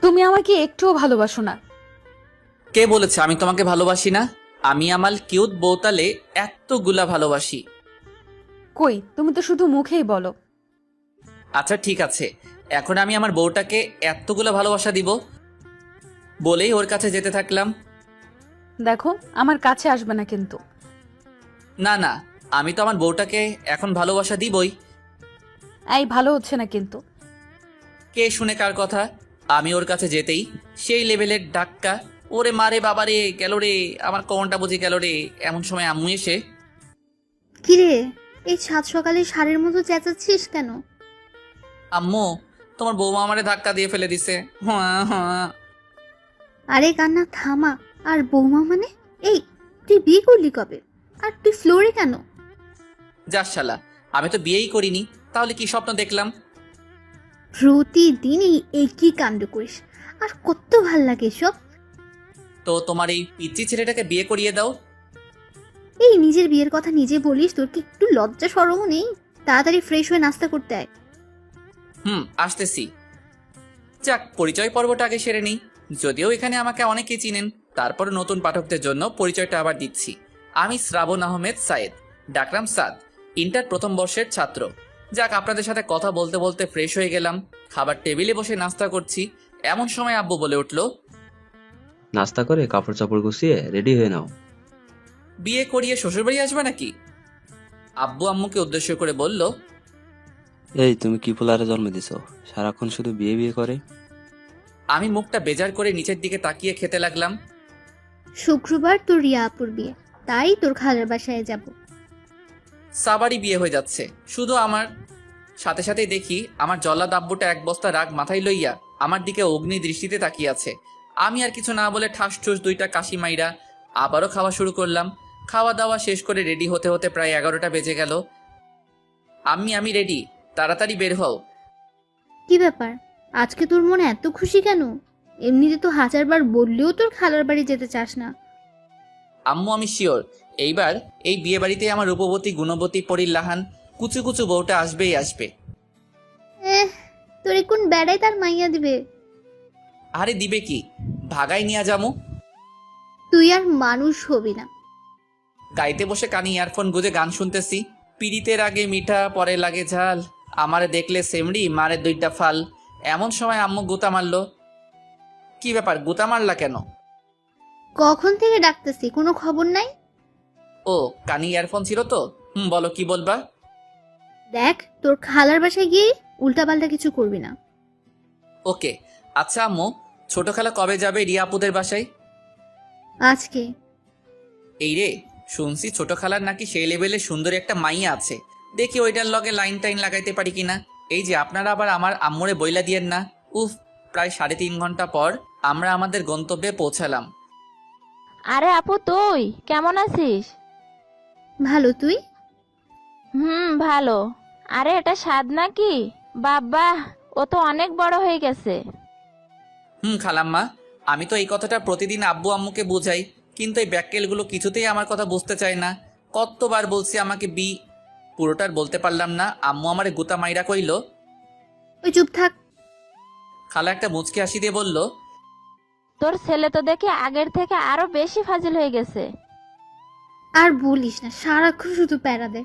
তুমি আমাকে একটুও ভালোবাসো না। কে বলেছে আমি তোমাকে ভালোবাসি না? আমি আমার কিউট বউতালে এতগুলা ভালোবাসি। কই, তুমি তো শুধু মুখেই বলো। আচ্ছা ঠিক আছে, এখন আমি আমার বউটাকে এতগুলা ভালোবাসা দিব বলেই ওর কাছে যেতে থাকলাম। দেখো, আমার কাছে আসবে না কিন্তু। না না, আমি তো আমার বউটাকে এখন ভালোবাসা দিবই। এই ভালো হচ্ছে না কিন্তু। কে শুনে কার কথা? আমি ওর কাছে যেতেই সেই লেভেলের ডাক্কা, ওরে মারে বাবারে গেল রে, আমার কোমরটা বুঝি গেল রে। এমন সময় আম্মু এসে, কিরে, এই সাত সকালে ষাঁড়ের মতো চেঁচাচ্ছিস কেন? আম্মু তোমার বৌমা আমারে ধাক্কা দিয়ে ফেলে দিছে। হ্যাঁ হ্যাঁ। আরে কান্না থামা। আর বৌমা মানে? এই, তুই বিয়ে করলি কবে? আর তুই ফ্লোরে কেন? যাস শালা, আমি তো বিয়েই করিনি, তাহলে কি স্বপ্ন দেখলাম? প্রতিদিনই একই কাণ্ড করিস। আর কত ভাল লাগে সব। তো তোমার এই পিচ্চি ছেলেটাকে বিয়ে করিয়ে দাও। এই নিজের বিয়ের কথা নিজে বলিস, তোর কি একটু লজ্জা শরমও নেই? তাড়াতাড়ি ফ্রেশ হয়ে নাস্তা করতে আয়। আসতেছি। যাক, পরিচয় পর্বটা আগে সেরে নিই। যদিও এখানে আমাকে অনেকেই চিনেন, তারপর নতুন পাঠকদের জন্য পরিচয়টা আবার দিচ্ছি। আমি শ্রাবণ আহমেদ সায়েদ, ডাকরাম সাদ, ইন্টার প্রথম বর্ষের ছাত্র। যাক, আপনাদের সাথে কথা বলতে বলতে ফ্রেশ হয়ে গেলাম, খাবার টেবিলে বসে নাস্তা করছি। এমন সময় আব্বু বলে উঠল, নাস্তা করে কাপড় চাপড় গুছিয়ে রেডি হয়ে নাও। বিয়ে করিয়ে শ্বশুরবাড়ি আসবে নাকি? আব্বু আম্মুকে উদ্দেশ্য করে বলল। এই তুমি কি পোলারে জন্ম দিছো, সারাক্ষণ শুধু বিয়ে বিয়ে করে। আমি মুখটা বেজার করে নিচের দিকে তাকিয়ে খেতে লাগলাম। শুক্রবার তোর রিয়া আপুর বিয়ে, তাই তোর খালার বাসায় যাব। সাবারই বিয়ে হয়ে যাচ্ছে শুধু আমার। সাথে সাথেই দেখি আমার জল্লাদ আব্বুটা এক বস্তা রাগ মাথায় লইয়া আমার দিকে অগ্নি দৃষ্টিতে তাকিয়ে আছে। আমি আর কিছু না বলে ঠাস ঠুস দুইটা কাশি মাইরা আবারও খাওয়া শুরু করলাম। খাওয়া দাওয়া শেষ করে রেডি হতে হতে প্রায় 11টা বেজে গেল। আমি রেডি, তাড়াতাড়ি বের হও। কি ব্যাপার, আজকে তোর মনে এত খুশি কেন? এমনিতে তো হাজারবার বললেও তোর খালার বাড়ি যেতে চাস না। আম্মু আমি শিওর এইবার এই বিয়ে বাড়িতে আমার রূপবতী গুণবতী পরিল্লাহান কুচু কুচু বউটা আসবেই আসবে। তোরে কোন বেড়ায় তার মাইয়া দিবে? আরে দিবে কি, ভাগাই নিয়া যামু। তুই আর মানুষ হবি না। গাইতে বসে কানে ইয়ারফোন গুজে গান শুনতেছি। পিড়িতের আগে মিঠা পরে লাগে ঝাল, আমারে দেখলে সেমড়ি মারে দুইটা ফাল। এমন সময় আম্মু গুতা মারলো। কি ব্যাপার, গুতা মারলা কেন? কখন থেকে ডাকতেছি, কোনো খবর নাই? ও, কানে ইয়ারফোন ছিল তো। বলো কি বলবা। দেখ, তোর খালার বাসায় গিয়ে উল্টাপাল্টা কিছু করবি না। ওকে। আচ্ছা আম্মু, ছোট খালা কবে যাবে রিয়া আপুদের বাসায়? আজকে। এই রে, শুনছি ছোট খালার নাকি সেই লেভেলে সুন্দরী একটা মাইয়া আছে। দেখি ওইটার লগে লাইন টাইন লাগাইতে পারি কিনা। এই যে আপনারা আবার আমার আম্মুরে বইলা দিয়েন না। উফ, প্রায় 3.5 ঘন্টা পর আমরা আমাদের গন্তব্যে পৌঁছালাম। আরে আপু, তুই কেমন আছিস? ভালো, তুই? ভালো। আরে এটা স্বাদ নাকি? বাবা, ও তো অনেক বড় হয়ে গেছে। খালাম্মা, আমি তো এই কথাটা প্রতিদিন আব্বু আম্মুকে বুঝাই, কিন্তু এই ব্যাককেলগুলো কিছুতেই আমার কথা বুঝতে চায় না। কতবার বলছি আমাকে পুরোটার বলতে পারলাম না। আম্মু আমারে গুতা মাইরা কইল। ওই চুপ থাক। খালা একটা মুচকি হাসি দিয়ে বলল, তোর ছেলে তো দেখে আগের থেকে আরো বেশি ফাজিল হয়ে গেছে। আর বলিস না, সারাক্ষণ শুধু প্যারা দে।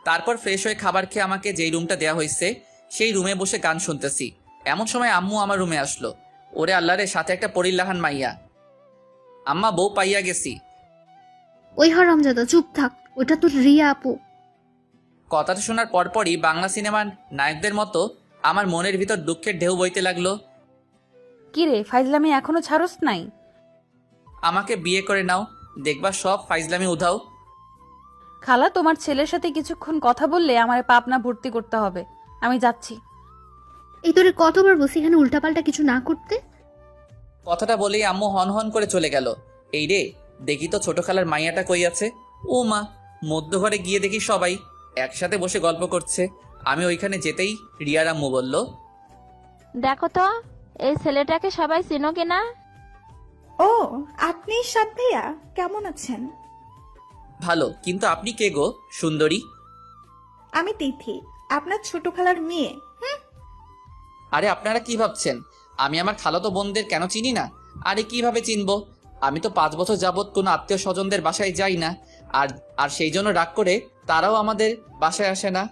তারপর ফ্রেশ হয়ে খাবার খেয়ে আমাকে যেই রুমটা দেওয়া হয়েছে সেই রুমে বসে গান শুনতেছি। এমন সময় আম্মু আমার রুমে আসলো। ওরে আল্লাহরে, সাথে একটা পরিল্লাহান মাইয়া। আম্মা, বউ পাইয়া গেছি। ওই হারামজাদা চুপ থাক, ওটা তোর রিয়া আপু। কথাটা শোনার পরপরই বাংলা সিনেমার নায়কদের মতো আমার মনের ভিতর দুঃখের ঢেউ বইতে লাগলো। কি রে, ফাইজলামি এখনো ছাড়স নাই? আমাকে বিয়ে করে নাও, দেখবা সব ফাইজলামি উধাও। খালা, তোমার ছেলের সাথে কিছুক্ষণ কথা বললে আমার পাপনা ভর্তি করতে হবে। আমি যাচ্ছি। এই তোরে কতবার বসে এখানে উল্টাপাল্টা কিছু না করতে। কথাটা বলেই আম্মু হন হন করে চলে গেল। এই রে, দেখি তো ছোট খালার মাইয়াটা কই আছে। ও মা, মধ্যঘরে গিয়ে দেখি সবাই একসাথে বসে গল্প করছে। আমি ওইখানে যেতেই রিয়ার আম্মু বলল, দেখো তো এই ছেলেটাকে সবাই চিনো কিনা। ও, আপনি সাদ ভাইয়া, কেমন আছেন? ভালো, কিন্তু আপনি কে গো সুন্দরী? আমি তিথি, আপনার ছোট খালার মেয়ে। আরে আপনারা কি ভাবছেন আমি আমার খালাতো বোনদের কেন চিনি না? আরে কিভাবে চিনবো? আমি তো 5 বছর যাবৎ কোনো আত্মীয় স্বজনদের বাসায় যাই না। আর আর সেই জন্য রাগ করে তারাও আমাদের বাসায় আসে না।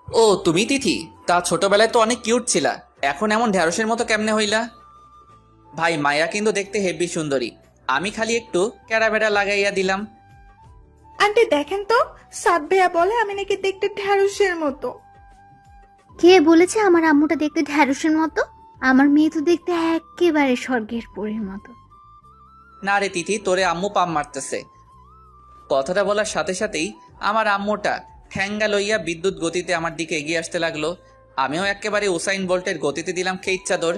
ও তুমি তিথি? তা ছোটবেলায় তো অনেক কিউট ছিলা, এখন এমন ঢ্যাঁড়সের মতো কেমনে হইলা? ভাই মায়া কিন্তু দেখতে হেব্বি সুন্দরী, আমি খালি একটু ক্যারাবেড়া লাগাইয়া দিলাম। আন্টি দেখেন তো, সাদ ভাইয়া বলে আমি নাকি দেখতে ঢ্যাঁড়সের মতো। কে বলেছে আমার আম্মুটা দেখতে ঢ্যাঁড়সের মতো? আমার মেয়ে তো দেখতে একেবারে স্বর্গের পরীর মতো। না রে তিথি, তোরে আম্মু পাম মারতেছে। কথাটা বলার সাথে সাথেই আমার আম্মুটা ঠ্যাঙ্গা লইয়া বিদ্যুৎ গতিতে আমার দিকে এগিয়ে আসতে লাগলো। আমিও একেবারে উসাইন বোল্টের গতিতে দিলাম খেইচ চাদর,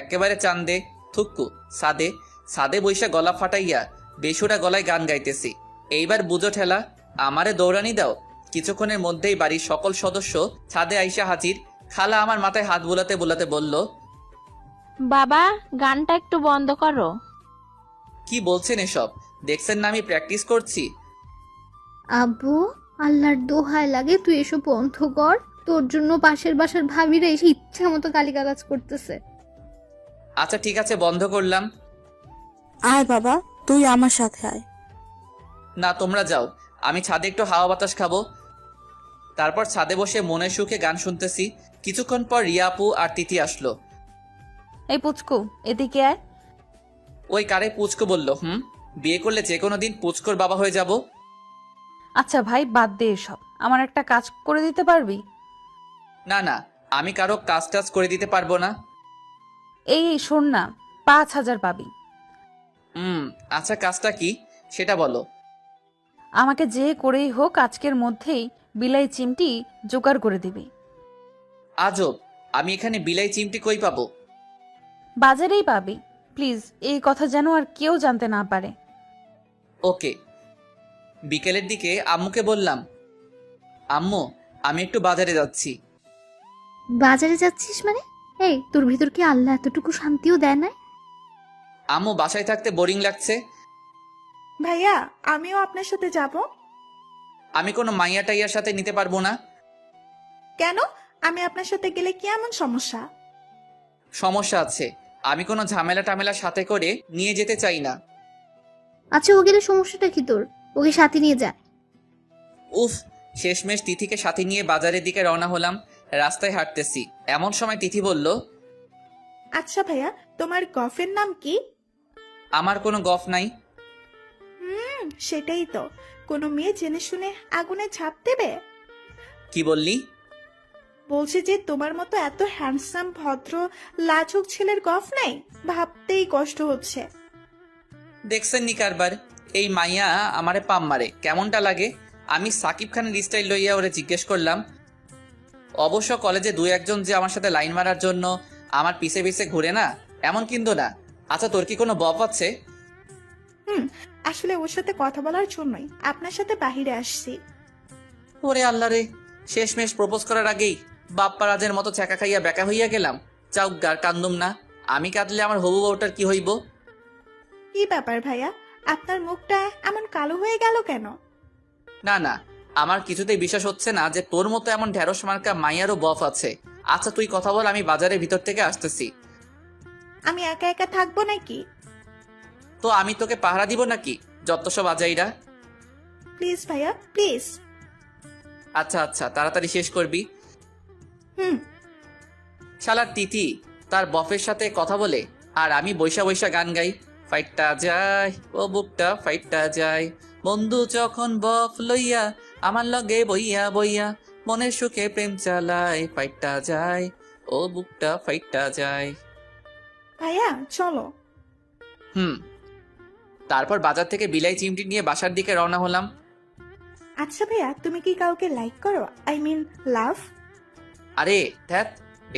একেবারে চান্দে থুক্কু সাদে সাদে বৈশা গলা ফাটাইয়া বেসুরা গলায় গান গাইতেছি। এইবার বুঝো ঠেলা, আমারে দৌড়ানি দাও। কিছুক্ষণের মধ্যেই বাড়ির সকল সদস্য ছাদে আইসা হাজির। খালা আমার মাথায় হাত বুলাতে বুলাতে বলল, বাবা, গানটা একটু বন্ধ করো। কি বলছেন এসব? দেখছেন না আমি প্র্যাকটিস করছি। আব্বু, আল্লাহর দোহায় লাগে তুই এসব বন্ধ কর। তোর জন্য পাশের বাসার ভাবিরা এসে ইচ্ছা মতো গালিগালাজ করতেছে। আচ্ছা ঠিক আছে, বন্ধ করলাম। আয় বাবা, তুই আমার সাথে আয়। না তোমরা যাও, আমি ছাদে একটু হাওয়া বাতাস খাবো। তারপর ছাদে বসে মনের সুখে গান শুনতেছি। কিছুক্ষণ পর রিয়া আপু আর তিথি আসলো। এই পুচকু, এদিকে আয়। ওই কারে পুচকো বলল? বিয়ে করলে যে কোনো দিন পুচকোর বাবা হয়ে যাব। আচ্ছা ভাই, বাদ দে এসব। আমার একটা কাজ করে দিতে পারবি? না না, আমি কারো কাজ টাজ করে দিতে পারবো না। এই শোন না, 5,000 পাবি। আচ্ছা কাজটা কি সেটা বলো। আমাকে যে করেই হোক আজকের মধ্যেই বিলাই চিমটি জোগাড় করে দিবি। আজব, আমি এখানে বিলাই চিমটি কই পাবো? বাজারেই পাবি। প্লিজ, এই কথা যেন আর কেউ জানতে না পারে। ওকে। বিকেলের দিকে আম্মুকে বললাম, আম্মু আমি একটু বাজারে যাচ্ছি। বাজারে যাচ্ছিস মানে? এই, তোর ভিতর কি আল্লাহ এতটুকু শান্তিও দেয় না? আম্মু বাসায় থাকতে বোরিং লাগছে। ভাইয়া, আমিও আপনার সাথে যাব। আমি কোনো মাইয়া টাইয়ার সাথে নিতে পারবো না। কেন? আমি আপনার সাথে গেলে কি এমন সমস্যা? সমস্যা আছে, আমি কোনো ঝামেলা টামেলার সাথে করে নিয়ে যেতে চাই না। আচ্ছা, ও গেলে সমস্যাটা কি তোর? ওকে সাথে নিয়ে যা। উফ, শেষমেশ তিথিকে সাথে নিয়ে বাজারের দিকে রওনা হলাম। রাস্তায় হাঁটতেছি, এমন সময় তিথি বলল, আচ্ছা ভাইয়া, তোমার গফের নাম কি? আমার কোনো গফ নাই। সেটাই তো, কোনো মেয়ে জেনে শুনে আগুনে ঝাঁপ দেবে? কি বললি? বলছে যে তোমার মতো এত হ্যান্ডসাম ভদ্র লাজুক ছেলের গফ নাই, ভাবতেই কষ্ট হচ্ছে। দেখছেন নি কারবার, এই মাইয়া আমারে পাম মারে, কেমনটা লাগে? আমি সাকিব খানের স্টাইল লইয়া ওরে জিজ্ঞেস করলাম। অবশ্য কলেজে 2-1 যে আমার সাথে লাইন মারার জন্য আমার পিছে পিছে ঘুরে না, এমন কিন্তু না। আচ্ছা তোর কি কোনো বফ আছে? আসলে ওর সাথে কথা বলার জন্যই আপনার সাথে বাহিরে আসছি। ওরে আল্লাহ রে, শেষমেশ প্রপোজ করার আগেই বাপ্পা রাজের মতো ছ্যাঁকা খাইয়া বেকা হইয়া গেলাম। চাউগার কান্দুম না, আমি কাঁদলে আমার হবু বউটার কি হইব? কি ব্যাপার ভাইয়া, আপনার মুখটা এমন কালো হয়ে গেল কেন? না না, আমার কিছুতেই বিশ্বাস হচ্ছে না যে তোর মতো এমন ঢ্যাঁড়স মার্কা মাইয়ারও বফ আছে। আচ্ছা তুই কথা বল, আমি বাজারের ভিতর থেকে আসতেছি। আমি একা একা থাকবো নাকি? তো আমি তোকে পাহারা দিব নাকি যত সব আজাইরা? প্লিজ ভাইয়া, প্লিজ। আচ্ছা আচ্ছা, তাড়াতাড়ি শেষ করবি। হুম। শালার তিথি তার বফের সাথে কথা বলে আর আমি বৈশা বৈশা গান গাই। ফাইটটা যায় ও বুকটা ফাইটটা যায়, বন্ধু যখন বফ লইয়া আমার লগে বইয়া বইয়া মনের সুখে প্রেম চালায়। ফাইটটা যায় ও বুকটা ফাইটটা যায়। ভাইয়া চলো। তারপর বাজার থেকে বিলাই চিমটি নিয়ে বাসার দিকে রওনা হলাম। আচ্ছা ভাইয়া, তুমি কি কাউকে লাইক করো? আই মিন লাভ। আরে ধ্যাত,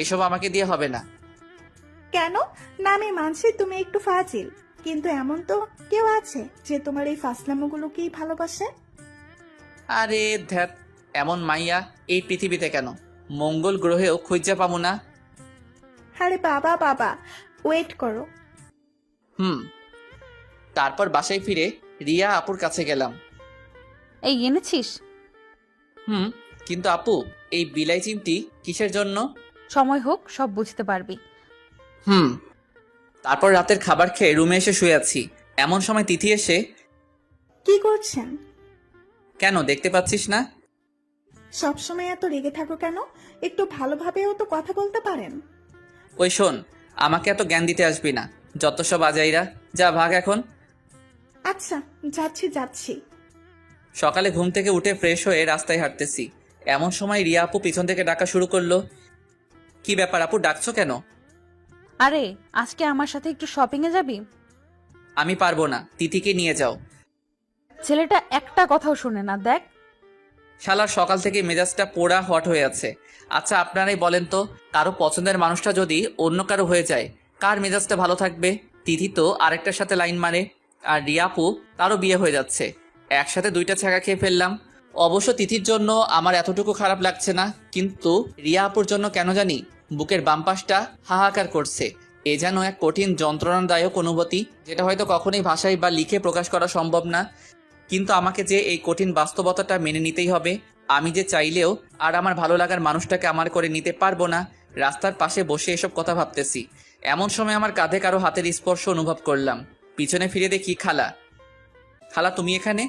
এসব আমাকে দিয়ে হবে না। কেন না? আমি মানছি তুমি একটু ফাজিল, কিন্তু এমন তো কেউ আছে যে তোমার এই ফাসলামোগুলোকেই ভালোবাসে। আরে ধ্যাত, এমন মাইয়া এই পৃথিবীতে কেন, মঙ্গল গ্রহেও খুঁজা পাবো না। আরে বাবা বাবা, ওয়েট করো। তারপর বাসায় ফিরে রিয়া আপুর কাছে গেলাম। এই এনেছিস? কিন্তু আপু, এই বিলাই চিমটি কিসের জন্য? সময় হোক সব বুঝতে পারবি। তারপর রাতের খাবার খেয়ে রুমে এসে শুয়ে আছি। এমন সময় তিথি এসে, কি করছেন? কেন দেখতে পাচ্ছিস না? সবসময় এত রেগে থাকো কেন? একটু ভালোভাবেও তো কথা বলতে পারেন। ওই শোন, আমাকে এত জ্ঞান দিতে আসবি না। যত সব আজাইরা, যা ভাগ এখন। আচ্ছা, যাচ্ছি যাচ্ছি। সকালে ঘুম থেকে উঠে ফ্রেশ হয়ে রাস্তায় হাঁটতেছি। এমন সময় রিয়া আপু পিছন থেকে ডাকা শুরু করলো। কি ব্যাপার আপু, ডাকছো কেন? আরে আজকে আমার সাথে একটু শপিং এ যাবি? আমি পারবো না, তিথিকে নিয়ে যাও। ছেলেটা একটা কথাও শোনে না, দেখ। শালার সকাল থেকে মেজাজটা পোড়া হট হয়ে আছে। আচ্ছা আপনারাই বলেন তো, কারো পছন্দের মানুষটা যদি অন্য কারো হয়ে যায়, কার মেজাজটা ভালো থাকবে? তিথি তো আরেকটার সাথে লাইন মারে, আর রিয়া আপু তারও বিয়ে হয়ে যাচ্ছে। একসাথে দুইটা ছ্যাঁকা খেয়ে ফেললাম। অবশ্য তিথির জন্য আমার এতটুকু খারাপ লাগছে না, কিন্তু রিয়া আপুর জন্য কেন জানি বুকের বাম পাশটা হাহাকার করছে। এ যেন এক কঠিন যন্ত্রণাদায়ক অনুভূতি, যেটা হয়তো কখনোই ভাষায় বা লিখে প্রকাশ করা সম্ভব না। কিন্তু আমাকে যে এই কঠিন বাস্তবতাটা মেনে নিতেই হবে। আমি যে চাইলেও আর আমার ভালো লাগার মানুষটাকে আমার করে নিতে পারবো না। রাস্তার পাশে বসে এসব কথা ভাবতেছি। এমন সময় আমার কাঁধে কারো হাতের স্পর্শ অনুভব করলাম। পিছনে ফিরে দেখি খালা। খালা তুমি এখানে?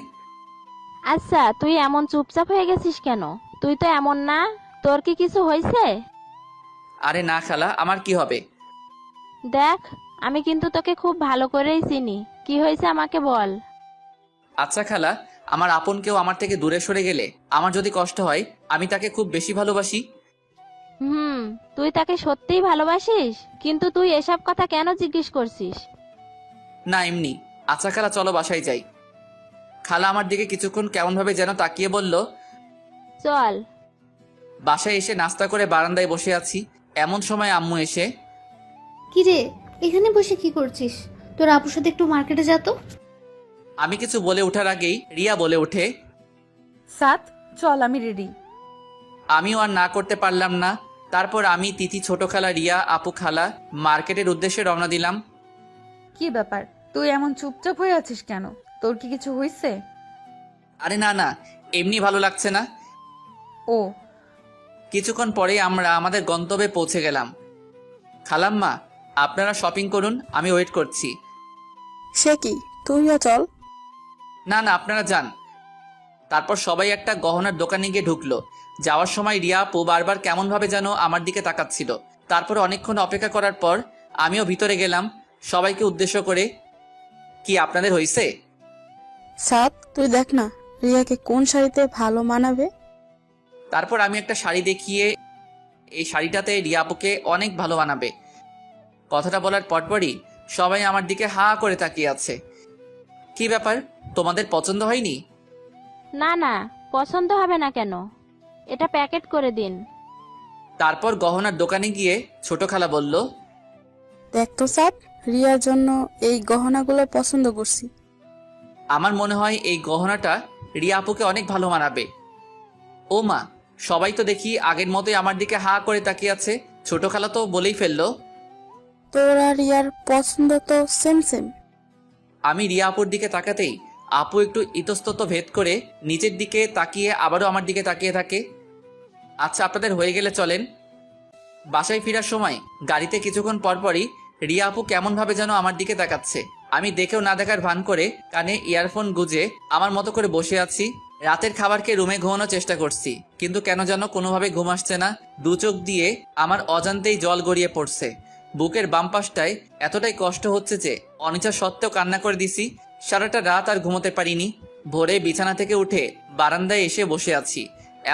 আচ্ছা, তুই এমন চুপচাপ হয়ে গেছিস কেন? তুই তো এমন না, তোর কি কিছু হয়েছে? আরে না খালা, আমার কি হবে? দেখ, আমি কিন্তু তোকে খুব ভালো করেই চিনি। কি হয়েছে আমাকে বল। আচ্ছা খালা, আমার আপন কেউ আমার থেকে দূরে সরে গেলে আমার যদি কষ্ট হয়, আমি তাকে খুব বেশি ভালোবাসি। তুই তাকে সত্যিই ভালোবাসিস? কিন্তু তুই এসব কথা কেন জিজ্ঞেস করছিস? না এমনি। আচ্ছা খালা, চলো বাসায় যাই। খালা আমার দিকে কিছুক্ষণ কেমনভাবে যেন তাকিয়ে বলল, চল। বাসায় এসে নাস্তা করে বারান্দায় বসে আছি। এমন সময় আম্মু এসে, কি রে, এখানে বসে কি করছিস? তোর আপুর সাথে একটু মার্কেটে যা তো। আমি কিছু বলে ওঠার আগেই রিয়া বলে ওঠে, সাত, চল আমি রেডি। আমিও আর না করতে পারলাম না। তারপর আমি, তিথি, ছোট খালা, রিয়া আপু, খালা মার্কেটের উদ্দেশ্যে রওনা দিলাম। কি ব্যাপার, তুই এমন চুপচাপ হয়ে আছিস কেন? তোর কি কিছু হয়েছে? আরে না না, এমনি ভালো লাগছে না। ও, কিছুক্ষণ পরে আমরা আমাদের গন্তব্যে পৌঁছে গেলাম। খালাম্মা, আপনারা শপিং করুন, আমি ওয়েট করছি। সে কি, তুইও চল। না না, আপনারা যান। তারপর সবাই একটা গহনার দোকানে গিয়ে ঢুকলো। যাওয়ার সময় রিয়া আপু বারবার কেমনভাবে যেন আমার দিকে তাকাচ্ছিল। তারপর অনেকক্ষণ অপেক্ষা করার পর আমিও ভিতরে গেলাম সবাইকে উদ্দেশ্য করে। কি আপনাদের হয়েছে? সাত, তুই দেখ না রিয়াকে কোন শাড়িতে ভালো মানাবে। তারপর আমি একটা শাড়ি দেখিয়ে, এই শাড়িটাতে রিয়া আপুকে অনেক ভালো বানাবে। কথাটা বলার পরপরই সবাই আমার দিকে হা করে তাকিয়ে আছে। কি ব্যাপার, তোমাদের পছন্দ হয়নি? না না, পছন্দ হবে না কেন? এটা প্যাকেট করে দিন। তারপর গহনার দোকানে গিয়ে ছোট খালা বলল, দেখ তো সাত, রিয়ার জন্য এই গহনাগুলো পছন্দ করছি। আমার মনে হয় এই গহনাটা রিয়া আপুকে অনেক ভালো মানাবে। ও মা, সবাই তো দেখি আগের মতোই আমার দিকে হা করে তাকিয়ে আছে। ছোট খালা তো বলেই ফেললো। তোর আর রিয়ার পছন্দ তো সেম সেম। আমি রিয়া আপুর দিকে তাকাতেই আপু একটু ইতস্তত ভেদ করে নিচের দিকে তাকিয়ে আবারও আমার দিকে তাকিয়ে থাকে। আচ্ছা আপনাদের হয়ে গেলে চলেন। বাসায় ফেরার সময় গাড়িতে কিছুক্ষণ পরপরই রিয়া আপু কেমনভাবে যেন আমার দিকে তাকাচ্ছে। আমি দেখেও না দেখার ভান করে কানে ইয়ারফোন গুজে আমার মতো করে বসে আছি। রাতের খাবারকে রুমে ঘুমানোর চেষ্টা করছি, কিন্তু কেন যেন কোনোভাবে ঘুম আসছে না। দু চোখ দিয়ে আমার অজান্তেই জল গড়িয়ে পড়ছে। বুকের বাম পাশটায় এতটাই কষ্ট হচ্ছে যে অনিচ্ছা সত্ত্বেও কান্না করে দিছি। সারাটা রাত আর ঘুমোতে পারিনি। ভোরে বিছানা থেকে উঠে বারান্দায় এসে বসে আছি।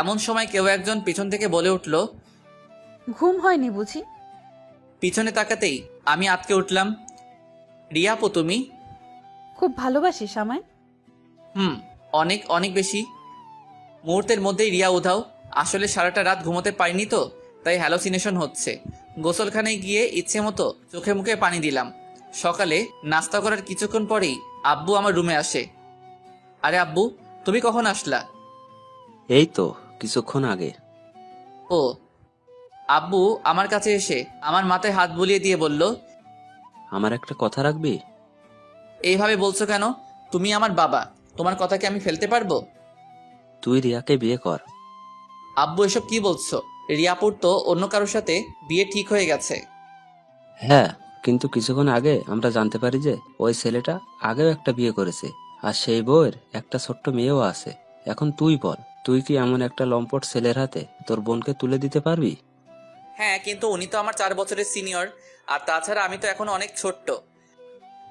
এমন সময় কেউ একজন পিছন থেকে বলে উঠল, ঘুম হয়নি বুঝি? পিছনে তাকাতেই আমি আটকে উঠলাম। রিয়া আপু তুমি? খুব ভালোবাসিস আমায়? অনেক অনেক বেশি। মুহূর্তের মধ্যেই রিয়া উধাও। আসলে সারাটা রাত ঘুমোতে পারিনি তো, তাই হ্যালোসিনেশন হচ্ছে। গোসলখানায় গিয়ে ইচ্ছে মতো চোখে মুখে পানি দিলাম। সকালে নাস্তা করার কিছুক্ষণ পরেই আব্বু আমার রুমে আসে। আরে আব্বু, তুমি কখন আসলা? এই তো কিছুক্ষণ আগে। ও। আব্বু আমার কাছে এসে আমার মাথায় হাত বুলিয়ে দিয়ে বলল, আমার একটা কথা রাখবি? এইভাবে বলছো কেন? তুমি আমার বাবা, তোমার কথা কি আমি ফেলতে পারবো? তুই রিয়াকে বিয়ে কর। আব্বু এসব কি বলছো? রিয়াপুর তো অন্য কারোর সাথে বিয়ে ঠিক হয়ে গেছে। হ্যাঁ, কিন্তু কিছুক্ষণ আগে আমরা জানতে পারি যে ওই ছেলেটা আগেও একটা বিয়ে করেছে, আর সেই বউয়ের একটা ছোট্ট মেয়েও আছে। এখন তুই বল, তুই কি এমন একটা লম্পট ছেলের হাতে তোর বোনকে তুলে দিতে পারবি? হ্যাঁ, কিন্তু উনি তো আমার 4 বছরের সিনিয়র, আর তাছাড়া আমি তো এখন অনেক ছোট্ট।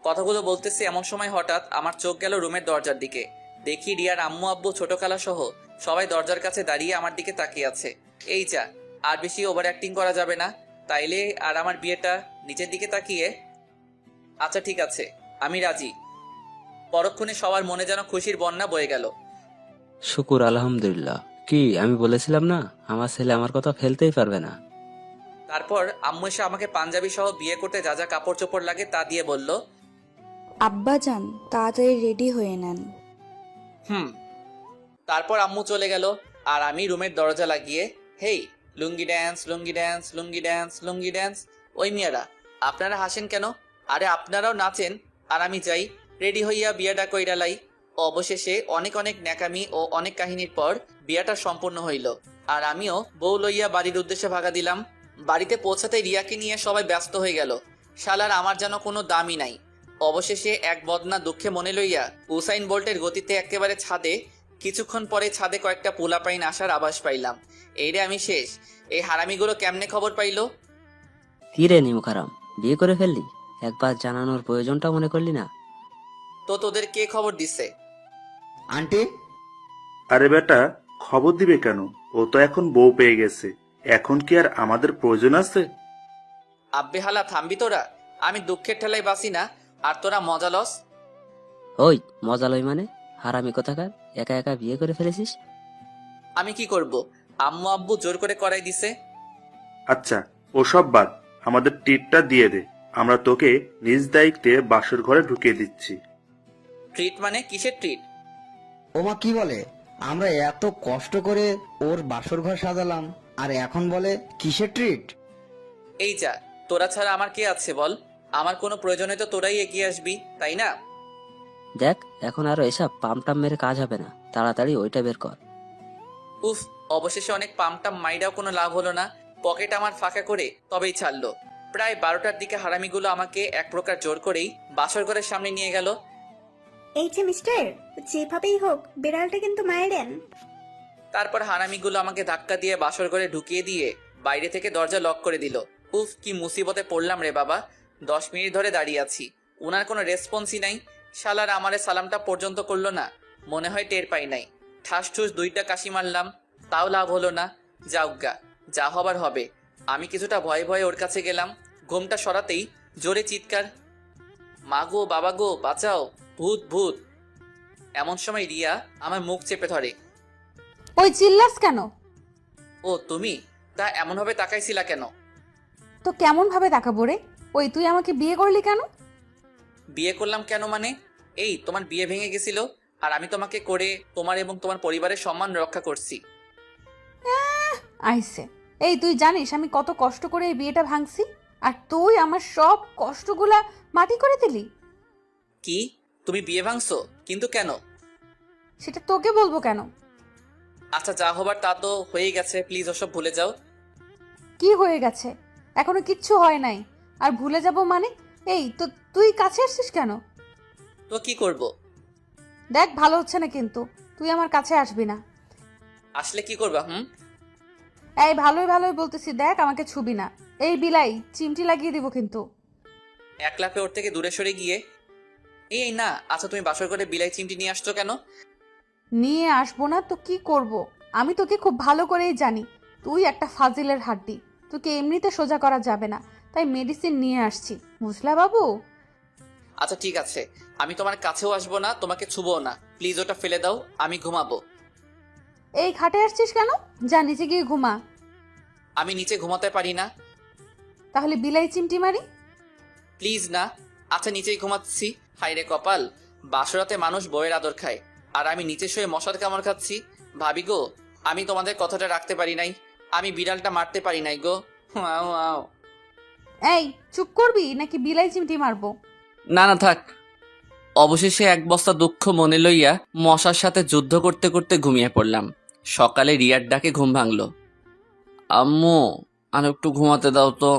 কথাগুলো বলতেছি এমন সময় হঠাৎ আমার চোখ গেল রুমের দরজার দিকে। দেখি রিয়ার আম্মু আব্বু ছোট খালা সহ সবাই দরজার কাছে দাঁড়িয়ে আমার দিকে তাকিয়ে আছে। এই যা, আর বেশি ওভার অ্যাক্টিং করা যাবে না, তাইলে আর আমার বিয়েটা নিচের দিকে তাকিয়ে। আচ্ছা ঠিক আছে, আমি রাজি। পরক্ষণে সবার মনে যেন খুশির বন্যা বয়ে গেল। শুকুর আলহামদুলিল্লাহ। কি আমি বলেছিলাম না, আমার ছেলে আমার কথা ফেলতেই পারবে না। তারপর আম্মু এসে আমাকে পাঞ্জাবি সহ বিয়ে করতে যা যা কাপড় চোপড় লাগে তা দিয়ে বলল, আব্বাজান তাড়াতাড়ি রেডি হয়ে নেন। হুম। তারপর আম্মু চলে গেল, আর আমি রুমের দরজা লাগিয়ে, হেই, লুঙ্গি ড্যান্স, লুঙ্গি ড্যান্স, লুঙ্গি ড্যান্স, লুঙ্গি ড্যান্স। ওই মিয়ারা, আপনারা হাসেন কেন? আরে আপনারাও নাচেন, আর আমি যাই রেডি হইয়া বিয়াটা কইরা লাই। অবশেষে অনেক অনেক ন্যাকামি ও অনেক কাহিনীর পর বিয়াটা সম্পূর্ণ হইল, আর আমিও বউ লইয়া বাড়ির উদ্দেশ্যে ভাগা দিলাম। বাড়িতে পৌঁছাতে রিয়াকে নিয়ে সবাই ব্যস্ত হয়ে গেল। শালার আমার যেন কোনো দামই নাই। অবশেষে এক বদনা দুঃখে মনে লইয়া উসাইন বোল্টের গতিতে একেবারে ছাদে, কিছুক্ষণ পরে ছাদে কয়েকটা পোলাপাইন আসার আভাস পাইলাম। এইরে আমি শেষ। এই হারামিগুলো কেমনে খবর পাইলো? কি রে নিমুখারাম, বিয়ে করে ফেললি? একবার জানানোর প্রয়োজনটা মনে করলি না? তো তোদের কে খবর দিছে? আন্টি, আরে বেটা, খবর দিবে কেন? ও তো এখন বউ পেয়ে গেছে, এখন কি আর আমাদের প্রয়োজন আছে? আব্বে হালা থামবি তোরা? আমি দুঃখের ঠেলায় বাসি না, আর তোরা মজা লস। ওই মজা লই মানে? হারামি কোথাকার, একা একা বিয়ে করে ফেলেছিস? আমি কি করব? আম্মু আব্বু জোর করে করাই দিছে। আচ্ছা, ওসব বাদ, আমাদের ট্রিটটা দিয়ে দে। আমরা তোকে নিজ দায়িত্বে বাসর ঘরে ঢুকিয়ে দিচ্ছি। ট্রিট মানে কিসের ট্রিট? ওমা কি বলে? আমরা এত কষ্ট করে ওর বাসর ঘর সাজালাম, আর এখন বলে কিসের ট্রিট? এই যা, তোরা ছাড়া আমার কে আছে বল? আমার কোনো প্রয়োজনে তো তোরাই এগিয়ে আসবি, তাই না? দেখ, এখন আরো এসব পামটাম মেরে কাজ হবে না, তাড়াতাড়ি ওইটা বের কর। উফ, অবশেষে অনেক পামটাম মাইরাও কোনো লাভ হলো না। পকেট আমার ফাঁকা করে তবেই ছাড়লো। প্রায় 12টার দিকে হারামিগুলো আমাকে এক প্রকার জোর করেই বাসর ঘরের সামনে নিয়ে গেল। এই যে মিস্টার, যেভাবেই হোক বিড়ালটা কিন্তু মায়েরেন। তারপর হারামিগুলো আমাকে ধাক্কা দিয়ে বাসর ঘরে ঢুকিয়ে দিয়ে বাইরে থেকে দরজা লক করে দিল। উফ, কি মুসিবতে পড়লাম রে বাবা। 10 মিনিট ধরে দাঁড়িয়ে আছি, উনার কোনো রেসপন্সই নাই। শালার আমারে সালামটা পর্যন্ত করলো না, মনে হয় টের পাই নাই। ঠাস ঠুস 2টা কাশি মারলাম, তাও লাভ হলো না। যাউগা, যা হবার হবে। আমি কিছুটা ভয়ে ভয়ে ওর কাছে গেলাম। ঘুমটা সরাতেই জোরে চিৎকার, মা গো, বাবা গো, বাঁচাও, ভূত ভূত। এমন সময় রিয়া আমার মুখ চেপে ধরে। ওই চিল্লাস কেন? ও তুমি? তা এমনভাবে তাকাইছিলা কেন? তো কেমন ভাবে তাকাবো রে? ওই তুই আমাকে বিয়ে করলি কেন? বিয়ে করলাম কেন মানে? এই তোমার বিয়ে ভেঙে গেছিল, আর আমি তোমাকে করে তোমার এবং তোমার পরিবারের সম্মান রক্ষা করছি। আইসে, এই তুই জানিস আমি কত কষ্ট করে এই বিয়েটা ভাঙছি, আর তুই আমার সব কষ্টগুলা মাটি করে দিলি। কি? তুমি বিয়ে ভাঙছো? কিন্তু কেন? সেটা তোকে বলবো কেন? আচ্ছা, যা হবার তা তো হয়ে গেছে, প্লিজ ওসব ভুলে যাও। কি হয়ে গেছে? এখনো কিচ্ছু হয় নাই, আর ভুলে যাব মানে? এই তো তুই কাছে আসছিস কেন? তো কি করব? দেখ, ভালো হচ্ছে না কিন্তু, তুই আমার কাছে আসবি না। আসলে কি করবা? এই ভালোই ভালোই বলতেছি, দেখ আমাকে ছুবি না। এই বিলাই চিমটি লাগিয়ে দিব কিন্তু। এক লাফে ওর থেকে দূরে সরে গিয়ে, এই না। আচ্ছা, তুমি বাসর করে বিলাই চিমটি নিয়ে আসছো কেন? নিয়ে আসবো না তো কি করব? আমি তোকে খুব ভালো করেই জানি, তুই একটা ফাজিলের হাড্ডি। তোকে এমনিতে সোজা করা যাবে না, তাই মেডিসিন নিয়ে আসছি, বুঝলা বাবু? আচ্ছা ঠিক আছে, আমি তোমার কাছেও আসবো না, তোমাকে ছুবও না। প্লিজ ওটা ফেলে দাও, আমি ঘুমাবো। এই খাটে আসছিস কেন? যা নিচে গিয়ে ঘুমা। আমি নিচে ঘুমাতে পারি না। তাহলে বিলাই চিমটি মারি? প্লিজ না। আচ্ছা, নিচেই ঘুমাচ্ছি। হাইরে কপাল, বাসরাতে মানুষ বউয়ের আদর খায়, আর আমি নিচে শুয়ে মশার কামড় খাচ্ছি। ভাবি গো, আমি তোমাদের কথাটা রাখতে পারি নাই, আমি বিড়ালটা মারতে পারি নাই গো। আও আও। এই চুপ করবি নাকি বিলাই চিমটি মারবো? না না, থাক। অবশেষে এক বস্তা দুঃখ মনে লইয়া মশার সাথে যুদ্ধ করতে করতে ঘুমিয়ে পড়লাম। সকালে রিয়ার ডাকে ঘুম ভাঙলো। আম্মু, আর একটু ঘুমাতে দাও তো।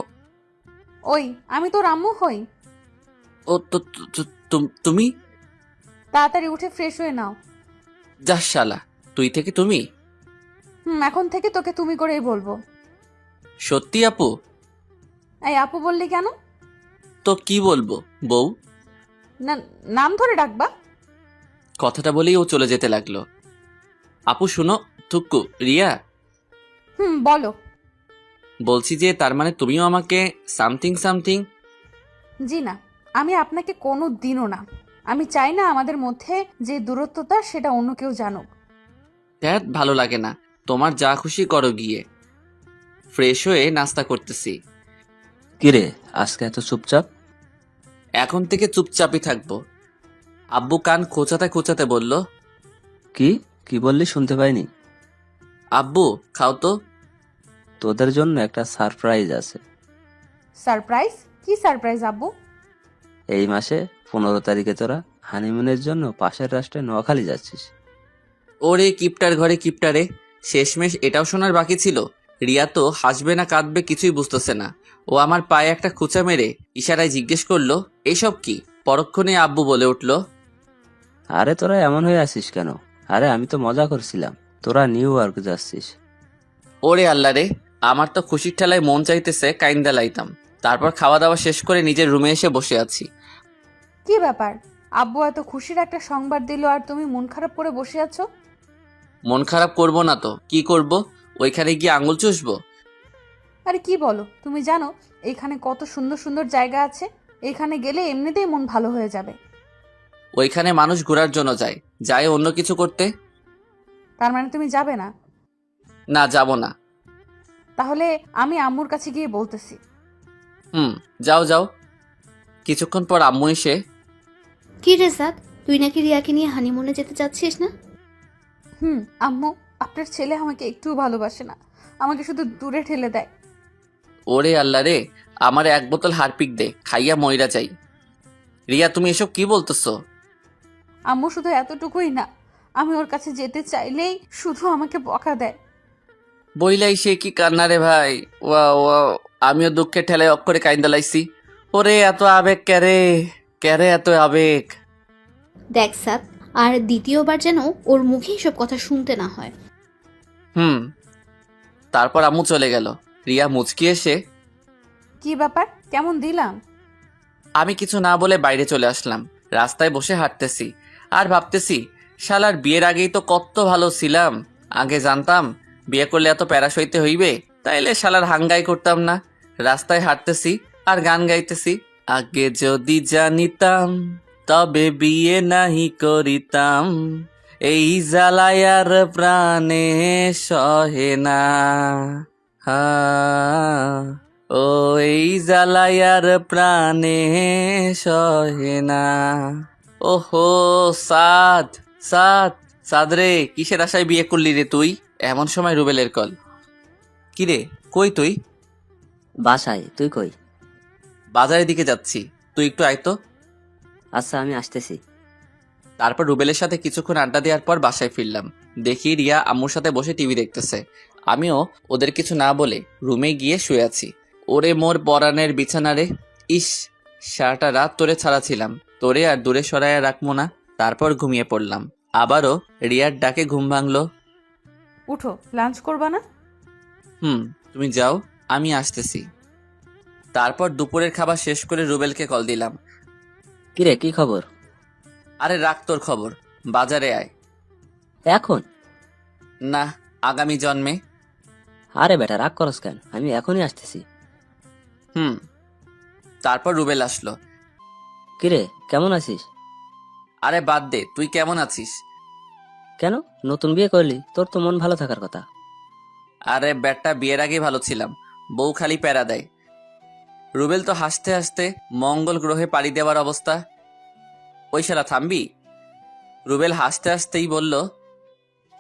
ওই, আমি তোর আম্মু হই? ও তো তুমি? তাড়াতাড়ি উঠে ফ্রেশ হয়ে নাও। যা শালা, তুই থেকে তুমি? এখন থেকে তোকে তুমি করেই বলবো। সত্যি আপু? এই আপু বললি কেন? তো কি বলবো বউ? না, নাম ধরে ডাকবা। কথাটা বলেই ও চলে যেতে লাগলো। আপু শুনো, থুক্কু, রিয়া, বলো। বলছি যে তার মানে তুমিও আমাকে সামথিং সামথিং? জি না, আমি আপনাকে কোনো দিনও না। আমি চাই না আমাদের মধ্যে যে দূরত্বতা সেটা অন্য কেউ জানুক। ধ্যাত, ভালো লাগে না। তোমার যা খুশি করো গিয়ে। ফ্রেশ হয়ে নাস্তা করতেছি। কিরে আজকে এত চুপচাপ? এখন থেকে চুপচাপই থাকবো। আব্বু কান খোঁচাতে খোঁচাতে বলল, কি কি বললি শুনতে পাইনি। আব্বু খাও তো। তোদের জন্য একটা সারপ্রাইজ আছে। সারপ্রাইজ? কি সারপ্রাইজ আব্বু? এই মাসে 15 তারিখে তোরা হানিমুনের জন্য পাশের রাষ্ট্রে নোয়াখালী যাচ্ছিস। ওরে কিপটার ঘরে কিপটারে, শেষমেশ এটাও শোনার বাকি ছিল। রিয়া তো হাসবে না কাঁদবে কিছুই বুঝতেছে না। ও আমার পায়ে একটা খুঁচা মেরে ইশারায় জিজ্ঞেস করলো, এসব কি? পরক্ষণে আব্বু বলে উঠল, আরে তোরা এমন হয়ে আছিস কেন? আরে আমি তো মজা করছিলাম, তোরা নিউ ইয়র্ক যাচ্ছিস। ওরে আল্লাহ রে, আমার তো খুশির ঠেলায় মন চাইতেছে কাইন্দা লাইতাম। তারপর খাওয়া দাওয়া শেষ করে নিজের রুমে এসে বসে আছি। কি ব্যাপার? আব্বু এত খুশির একটা সংবাদ দিল আর তুমি মন খারাপ করে বসে আছো? মন খারাপ করব না তো কি করব? ওইখানে গিয়ে আঙুল চুষবো? আরে কি বলো, তুমি জানো এখানে কত সুন্দর সুন্দর জায়গা আছে? এখানে গেলে এমনিতেই মন ভালো হয়ে যাবে। ওইখানে মানুষ ঘোরার জন্য যায়, যায় অন্য কিছু করতে। তার মানে তুমি যাবে না? না, যাব না। তাহলে আমি আম্মুর কাছে গিয়ে বলতেছি। যাও যাও। কিছুক্ষণ পর আম্মু এসে, কি রে সাদ, তুই নাকি রিয়াকে নিয়ে হানিমুনে যেতে চাচ্ছিস না? আম্মু, আপনার ছেলে আমাকে একটুও ভালোবাসে না, আমাকে শুধু দূরে ঠেলে দেয়। ওরে আল্লাহ রে, আমার 1 বোতল হারপিক দে, খাইয়া মইরা যাই। রিয়া, তুমি এসব কি বলতেছো? আম্মু শুধু এতটুকুই না, আমি ওর কাছে যেতে চাইলেই শুধু আমাকে বকা দেয়। বইলাই সে কি কান্না রে ভাই। ওয়া ওয়া, আমিও দুঃখের ঠেলায় অক্ষরে কাইন্দা লাইছি। ওরে এত আবেগ ক্যারে, ক্যারে এত আবেগ। দেখ সাদ, আর দ্বিতীয়বার যেন ওর মুখে এসব কথা শুনতে না হয়। তারপর আম্মু চলে গেল। রিয়া মুচকি এসে, কি ব্যাপার, কেমন দিলাম? আমি কিছু না বলে বাইরে চলে আসলাম। রাস্তায় বসে হাঁটতেছি আর ভাবতেছি, শালার বিয়ের আগেই তো কত ভালো ছিলাম। আগে জানতাম বিয়ে করলে এত প্যারা সইতে হইবে, তাইলে শালার হাঙ্গাই করতাম না। রাস্তায় হাঁটতেছি আর গান গাইতেছি, আগে যদি জানিতাম তবে বিয়ে নাহি করিতাম, এই জ্বালায়ার প্রাণে সহে না। ও এই জ্বালায়ার প্রাণে সহে না। ওহো সাদ, সাদ, সাদ রে, কিসের আশায় বিয়ে করলি রে তুই? এমন সময় রুবেলের কল। কিরে, কই তুই? বাসায়, তুই কই? বাজারের দিকে যাচ্ছি, তুই একটু আয় তো। আচ্ছা আমি আসতেছি। তারপর রুবেলের সাথে কিছুক্ষণ আড্ডা দেওয়ার পর বাসায় ফিরলাম। দেখি রিয়া আম্মুর সাথে বসে টিভি দেখতেছে। আমিও ওদের কিছু না বলে রুমে গিয়ে শুয়ে আছি। ওরে মোর পরাণের বিছানা রে, ইস, সারাটা রাত তোরে ছাড়া ছিলাম, তোরে আর দূরে সরাইয়া রাখবো না। তারপর ঘুমিয়ে পড়লাম। আবারও রিয়ার ডাকে ঘুম ভাঙলো। উঠো, লাঞ্চ করবা না? তুমি যাও, আমি আসতেছি। তারপর দুপুরের খাবার শেষ করে রুবেলকে কল দিলাম। কিরে, কি খবর? আরে রাখ তোর খবর, বাজারে আয়। এখন? না, আগামী জন্মে। আরে বেটা, রাগ করস কেন? আমি এখনই আসতেছি। তারপর রুবেল আসলো। কিরে, কেমন আছিস? আরে বাদ দে, তুই কেমন আছিস? কেন, নতুন বিয়ে করলি, তোর তো মন ভালো থাকার কথা। আরে ব্যাটটা, বিয়ের আগে ভালো ছিলাম, বউ খালি প্যারা দেয়। রুবেল তো হাসতে হাসতে মঙ্গল গ্রহে পাড়ি দেওয়ার অবস্থা। ওই শালা থামবি? রুবেল হাসতে হাসতেই বলল,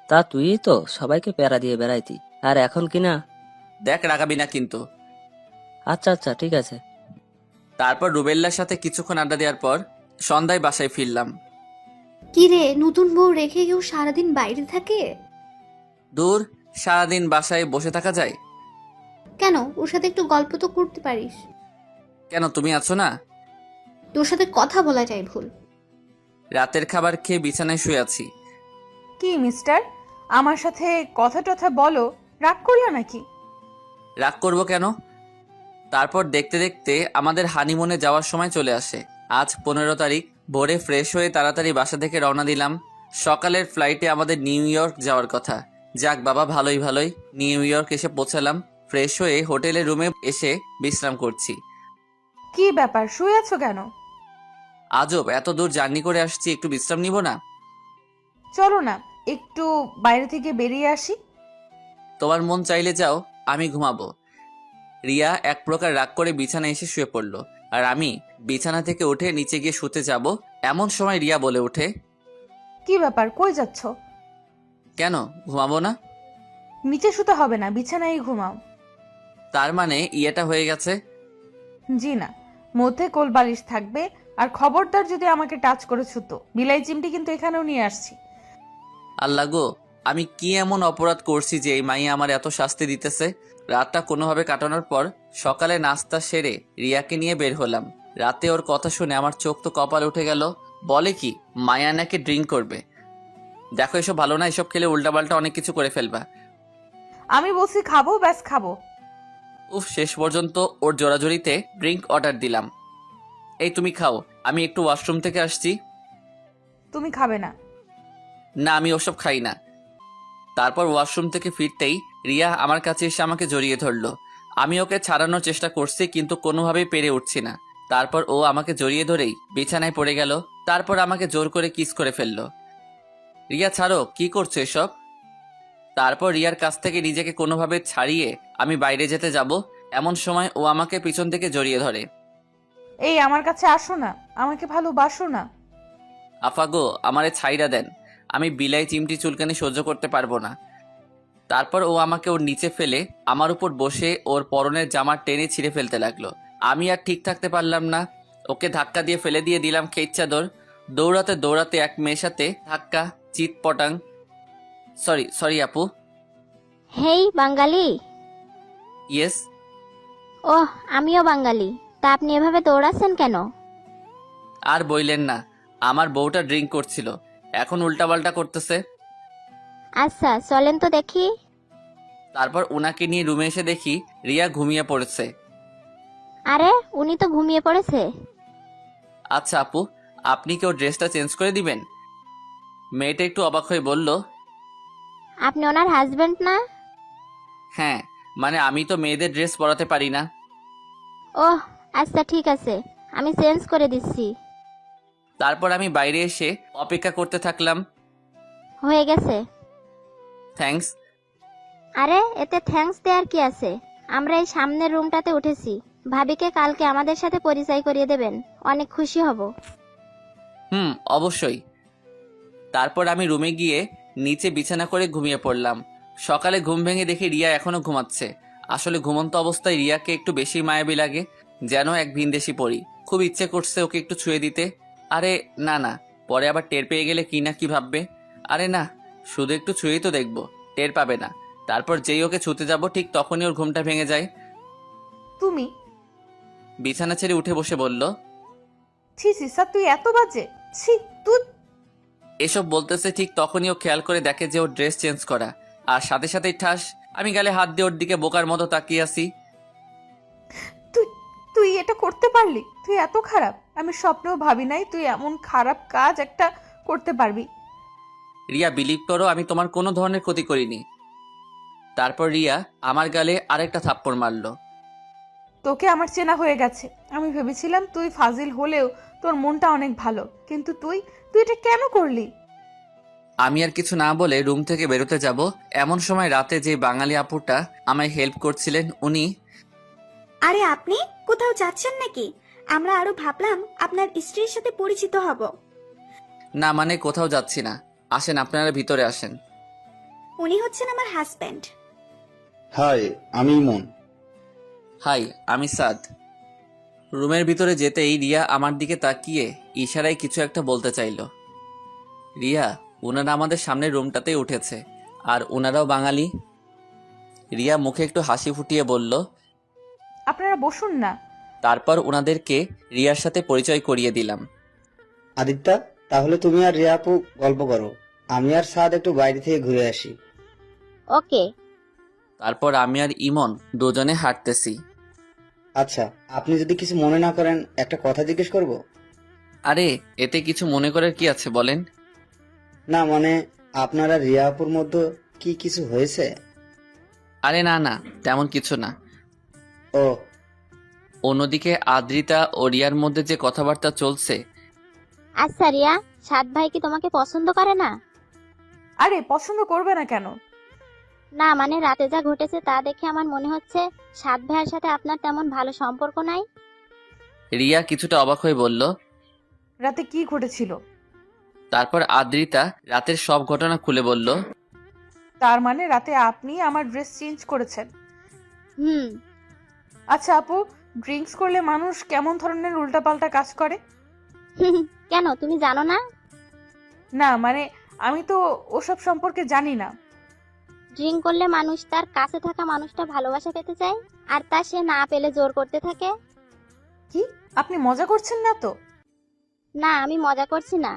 তা তুই তো সবাইকে প্যারা দিয়ে বেড়াইতি, আর এখন কিনা? দেখ, রাগাবি না কিন্তু। আচ্ছা আচ্ছা, ঠিক আছে। তারপর রুবেল্লার সাথে কিছুক্ষণ আড্ডা দেওয়ার পর সন্ধ্যায় বাসায় ফিরলাম। কি রে, নতুন বউ রেখে কেউ সারাদিন বাইরে থাকে? দূর, সারাদিন বাসায় বসে থাকা যায়? কেন, ওর সাথে একটু গল্প তো করতে পারিস। কেন, তুমি আছো না? তোর সাথে কথা বলা যায় ভুল। রাতের খাবার খেয়ে বিছানায় শুয়ে আছি। কি মিস্টার, আমার সাথে কথা টথা বলো, রাগ করলো নাকি? রাগ করবো কেন? তারপর দেখতে দেখতে আমাদের হানিমুনে যাওয়ার সময় চলে আসে। আজ 15 তারিখ। ভোরে ফ্রেশ হয়ে তাড়াতাড়ি বাসা থেকে রওনা দিলাম। সকালের ফ্লাইটে আমাদের নিউ ইয়র্ক যাওয়ার কথা। যাক বাবা, ভালোই ভালোই নিউ ইয়র্ক এসে পৌঁছালাম। ফ্রেশ হয়ে হোটেলের রুমে এসে বিশ্রাম করছি। কি ব্যাপার, শুয়ে আছো কেন? আজব, এত দূর জার্নি করে আসছি, একটু বিশ্রাম নিব না? চলো না, একটু বাইরে থেকে বেরিয়ে আসি। তোমার মন চাইলে যাও, আমি ঘুমাবো। রিয়া এক প্রকার রাগ করে বিছানায় এসে শুয়ে পড়ল, আর আমি বিছানা থেকে উঠে নিচে গিয়ে শুতে যাব। এমন সময় রিয়া বলে ওঠে, কি ব্যাপার, কই যাচ্ছ? কেন, ঘুমাবো না? নিচে শুতে হবে না, বিছানায় ঘুমাও। তার মানে ইয়েটা হয়ে গেছে? জি না, মধ্যে কোল বালিশ থাকবে। আর খবরদার যদি আমাকে টাচ করেছো তো বিলাই চিমটি কিন্তু এখানেও নিয়ে আসছি। আল্লাহ গো, আমি কি এমন অপরাধ করছি যে এই মাইয়া আমার এত শাস্তি দিতেছে? রাতটা কোনোভাবে কাটানোর পর সকালে নাস্তা সেরে রিয়াকে নিয়ে বের হলাম। রাতে ওর কথা শুনে আমার চোখ তো কপাল উঠে গেল। বলে কি মায়া নাকি ড্রিঙ্ক করবে। দেখো, এসব ভালো না, এসব খেলে উল্টাপাল্টা অনেক কিছু করে ফেলবা। আমি বলছি খাবো, ব্যাস খাবো। উফ, শেষ পর্যন্ত ওর জোরাজোরিতে ড্রিঙ্ক অর্ডার দিলাম। এই তুমি খাও, আমি একটু ওয়াশরুম থেকে আসছি। তুমি খাবে না? না, আমি ওসব খাই না। তারপর ওয়াশরুম থেকে ফিরতেই রিয়া আমার কাছে এসে আমাকে জড়িয়ে ধরলো। আমি ওকে ছাড়ানোর চেষ্টা করছি, কিন্তু কোনোভাবেই পেরে উঠছি না। তারপর ও আমাকে জড়িয়ে ধরেই বিছানায় পড়ে গেল। তারপর আমাকে জোর করে কিস করে ফেললো। রিয়া ছাড়ো, কি করছো এসব? তারপর রিয়ার কাছ থেকে নিজেকে কোনোভাবে ছাড়িয়ে আমি বাইরে যেতে যাব, এমন সময় ও আমাকে পিছন থেকে জড়িয়ে ধরে। এই আমার কাছে আসো না, আমাকে ভালোবাসো না। আফাগো, আমারে ছাইড়া দেন, আমি বিলাই চিমটি চুলকানি সহ্য করতে পারবো না। তারপর ও আমাকে ওর নিচে ফেলে আমার উপর বসে ওর পরনের জামা টেনে ছিঁড়ে ফেলতে লাগলো। আমি আর ঠিক থাকতে পারলাম না, ওকে ধাক্কা দিয়ে ফেলে দিয়ে দিলাম খেইত চাদর। দৌড়াতে দৌড়াতে এক মেয়ের সাথে ধাক্কা, চিৎ পটাং। সরি আপু। হেই বাঙালি। ইয়েস। ওহ, আমিও বাঙালি। তা আপনি এভাবে দৌড়াচ্ছেন কেন? আর বইলেন না, আমার বউটা ড্রিঙ্ক করছিল, এখন উল্টাপাল্টা করতেছে। আচ্ছা, চলেন তো দেখি। তারপর ওনাকে নিয়ে রুমে এসে দেখি রিয়া ঘুমিয়ে পড়েছে। আরে, উনি তো ঘুমিয়ে পড়েছে। আচ্ছা আপু, আপনি কি ওর ড্রেসটা চেঞ্জ করে দিবেন? মেয়েটা একটু অবাক হয়ে বলল, আপনি ওনার হাজবেন্ড না? হ্যাঁ, মানে আমি তো মেয়েদের ড্রেস পরাতে পারি না। ওহ, আচ্ছা ঠিক আছে, আমি চেঞ্জ করে দিচ্ছি। তারপর আমি বাইরে এসে অপেক্ষা করতে থাকলাম। হয়ে গেছে। থ্যাঙ্কস। আরে, এতে থ্যাঙ্কস দেওয়ার কি আছে? আমরা এই সামনের রুমটাতে উঠেছি। ভাবিকে কালকে আমাদের সাথে পরিচয় করিয়ে দেবেন, অনেক খুশি হব। অবশ্যই। তারপর আমি রুমে গিয়ে নিচে বিছানা করে ঘুমিয়ে পড়লাম। সকালে ঘুম ভেঙে দেখি রিয়া এখনো ঘুমাচ্ছে। আসলে ঘুমন্ত অবস্থায় রিয়াকে একটু বেশি মায়াবী লাগে, যেন এক ভিনদেশি পড়ি। খুব ইচ্ছে করছে ওকে একটু ছুঁয়ে দিতে। আরে না, পরে আবার টের পেয়ে গেলে কি না কি ভাববে। আরে না, শুধু একটু ছুঁয়েই তো দেখবো, টের পাবে না। তারপর যেই ওকে ছুঁতে যাব ঠিক তখনই ওর ঘুমটা ভেঙে যায়। তুমি? বিছানা ছেড়ে উঠে বসে বলল, ছি সিসা, তুই এত বাজে, ছি তুই। এসব বলতেছে ঠিক তখনই ও খেয়াল করে দেখে যে ওর ড্রেস চেঞ্জ করা, আর সাথে সাথেই ঠাস। আমি গালে হাত দিয়ে ওর দিকে বোকার মতো তাকিয়ে আছি। তুই তুই এটা করতে পারলি? তুই এত খারাপ, আমি স্বপ্নেও ভাবি নাই তুই এমন খারাপ কাজ একটা করতে পারবি। রিয়া, বিলিভ করো আমি তোমার কোনো ধরনের ক্ষতি করিনি। তারপর রিয়া আমার গালে আরেকটা থাপ্পড় মারলো। তোকে আমার চেনা হয়ে গেছে। আমি ভেবেছিলাম তুই ফাজিল হলেও তোর মনটা অনেক ভালো, কিন্তু তুই তুই এটা কেন করলি? আমি আর কিছু না বলে রুম থেকে বেরোতে যাব, এমন সময় রাতে যে বাঙালি আপুটা আমায় হেল্প করছিলেন উনি, আরে আপনি কোথাও যাচ্ছেন নাকি? আমরা আরো ভাবলাম আপনার স্ত্রীর সাথে পরিচিত হব। না মানে কোথাও যাচ্ছি না, আসেন আপনারা ভিতরে আসেন। উনি হচ্ছেন আমার হাজবেন্ড। হাই, আমি ইমন। হাই, আমি সাদ। রুমের ভিতরে যেতেই রিয়া আমার দিকে তাকিয়ে ইশারায় কিছু একটা বলতে চাইল। রিয়া, ওনারা আমাদের সামনের রুমটাতেই উঠেছে। আর ওনারাও বাঙালি। রিয়া মুখে একটু হাসি ফুটিয়ে বলল। আপনারা বসুন না। তারপর ওনাদেরকে রিয়ার সাথে পরিচয় করিয়ে দিলাম। আদিত্যা, তাহলে তুমি আর রিয়া আপু গল্প করো, আমি আর সাদ একটু বাইরে থেকে ঘুরে আসি। ওকে। তারপর আমি আর ইমন দুজনে হাঁটতেছি। আচ্ছা, আপনি যদি কিছু মনে না করেন একটা কথা জিজ্ঞেস করব? আরে এতে কিছু মনে করার কি আছে বলেন। না মানে, আপনারা রিয়া আপুর মধ্যে কি কিছু হয়েছে? আরে না না, তেমন কিছু না। ও, অন্যদিকে আদ্রিতা ও রিয়ার মধ্যে যে কথাবার্তা চলছে। আচ্ছা রিয়া, সাত ভাই কি তোমাকে পছন্দ করে না? আরে পছন্দ করবে না কেন? না মানে রাতে যা ঘটেছে তা দেখে আমার মনে হচ্ছে সাত ভাইয়ের সাথে আপনার তেমন ভালো সম্পর্ক নাই। রিয়া কিছুটা অবাক হয়ে বলল। রাতে কি ঘটেছিল? তারপর আদ্রিতা রাতের সব ঘটনা খুলে বলল। তার মানে রাতে আপনি আমার ড্রেস চেঞ্জ করেছেন? হুম। আচ্ছা আপু, ড্রিঙ্কস করলে মানুষ কেমন ধরনের উল্টাপাল্টা কাজ করে? কেন, তুমি জানো না? না মানে, আমি তো ওসব সম্পর্কে জানি না। ড্রিঙ্ক করলে মানুষ তার কাছে থাকা মানুষটা ভালোবাসা পেতে চায়, আর তা সে না পেলে জোর করতে থাকে। কি, আপনি মজা করছেন না তো? না, আমি মজা করছি না।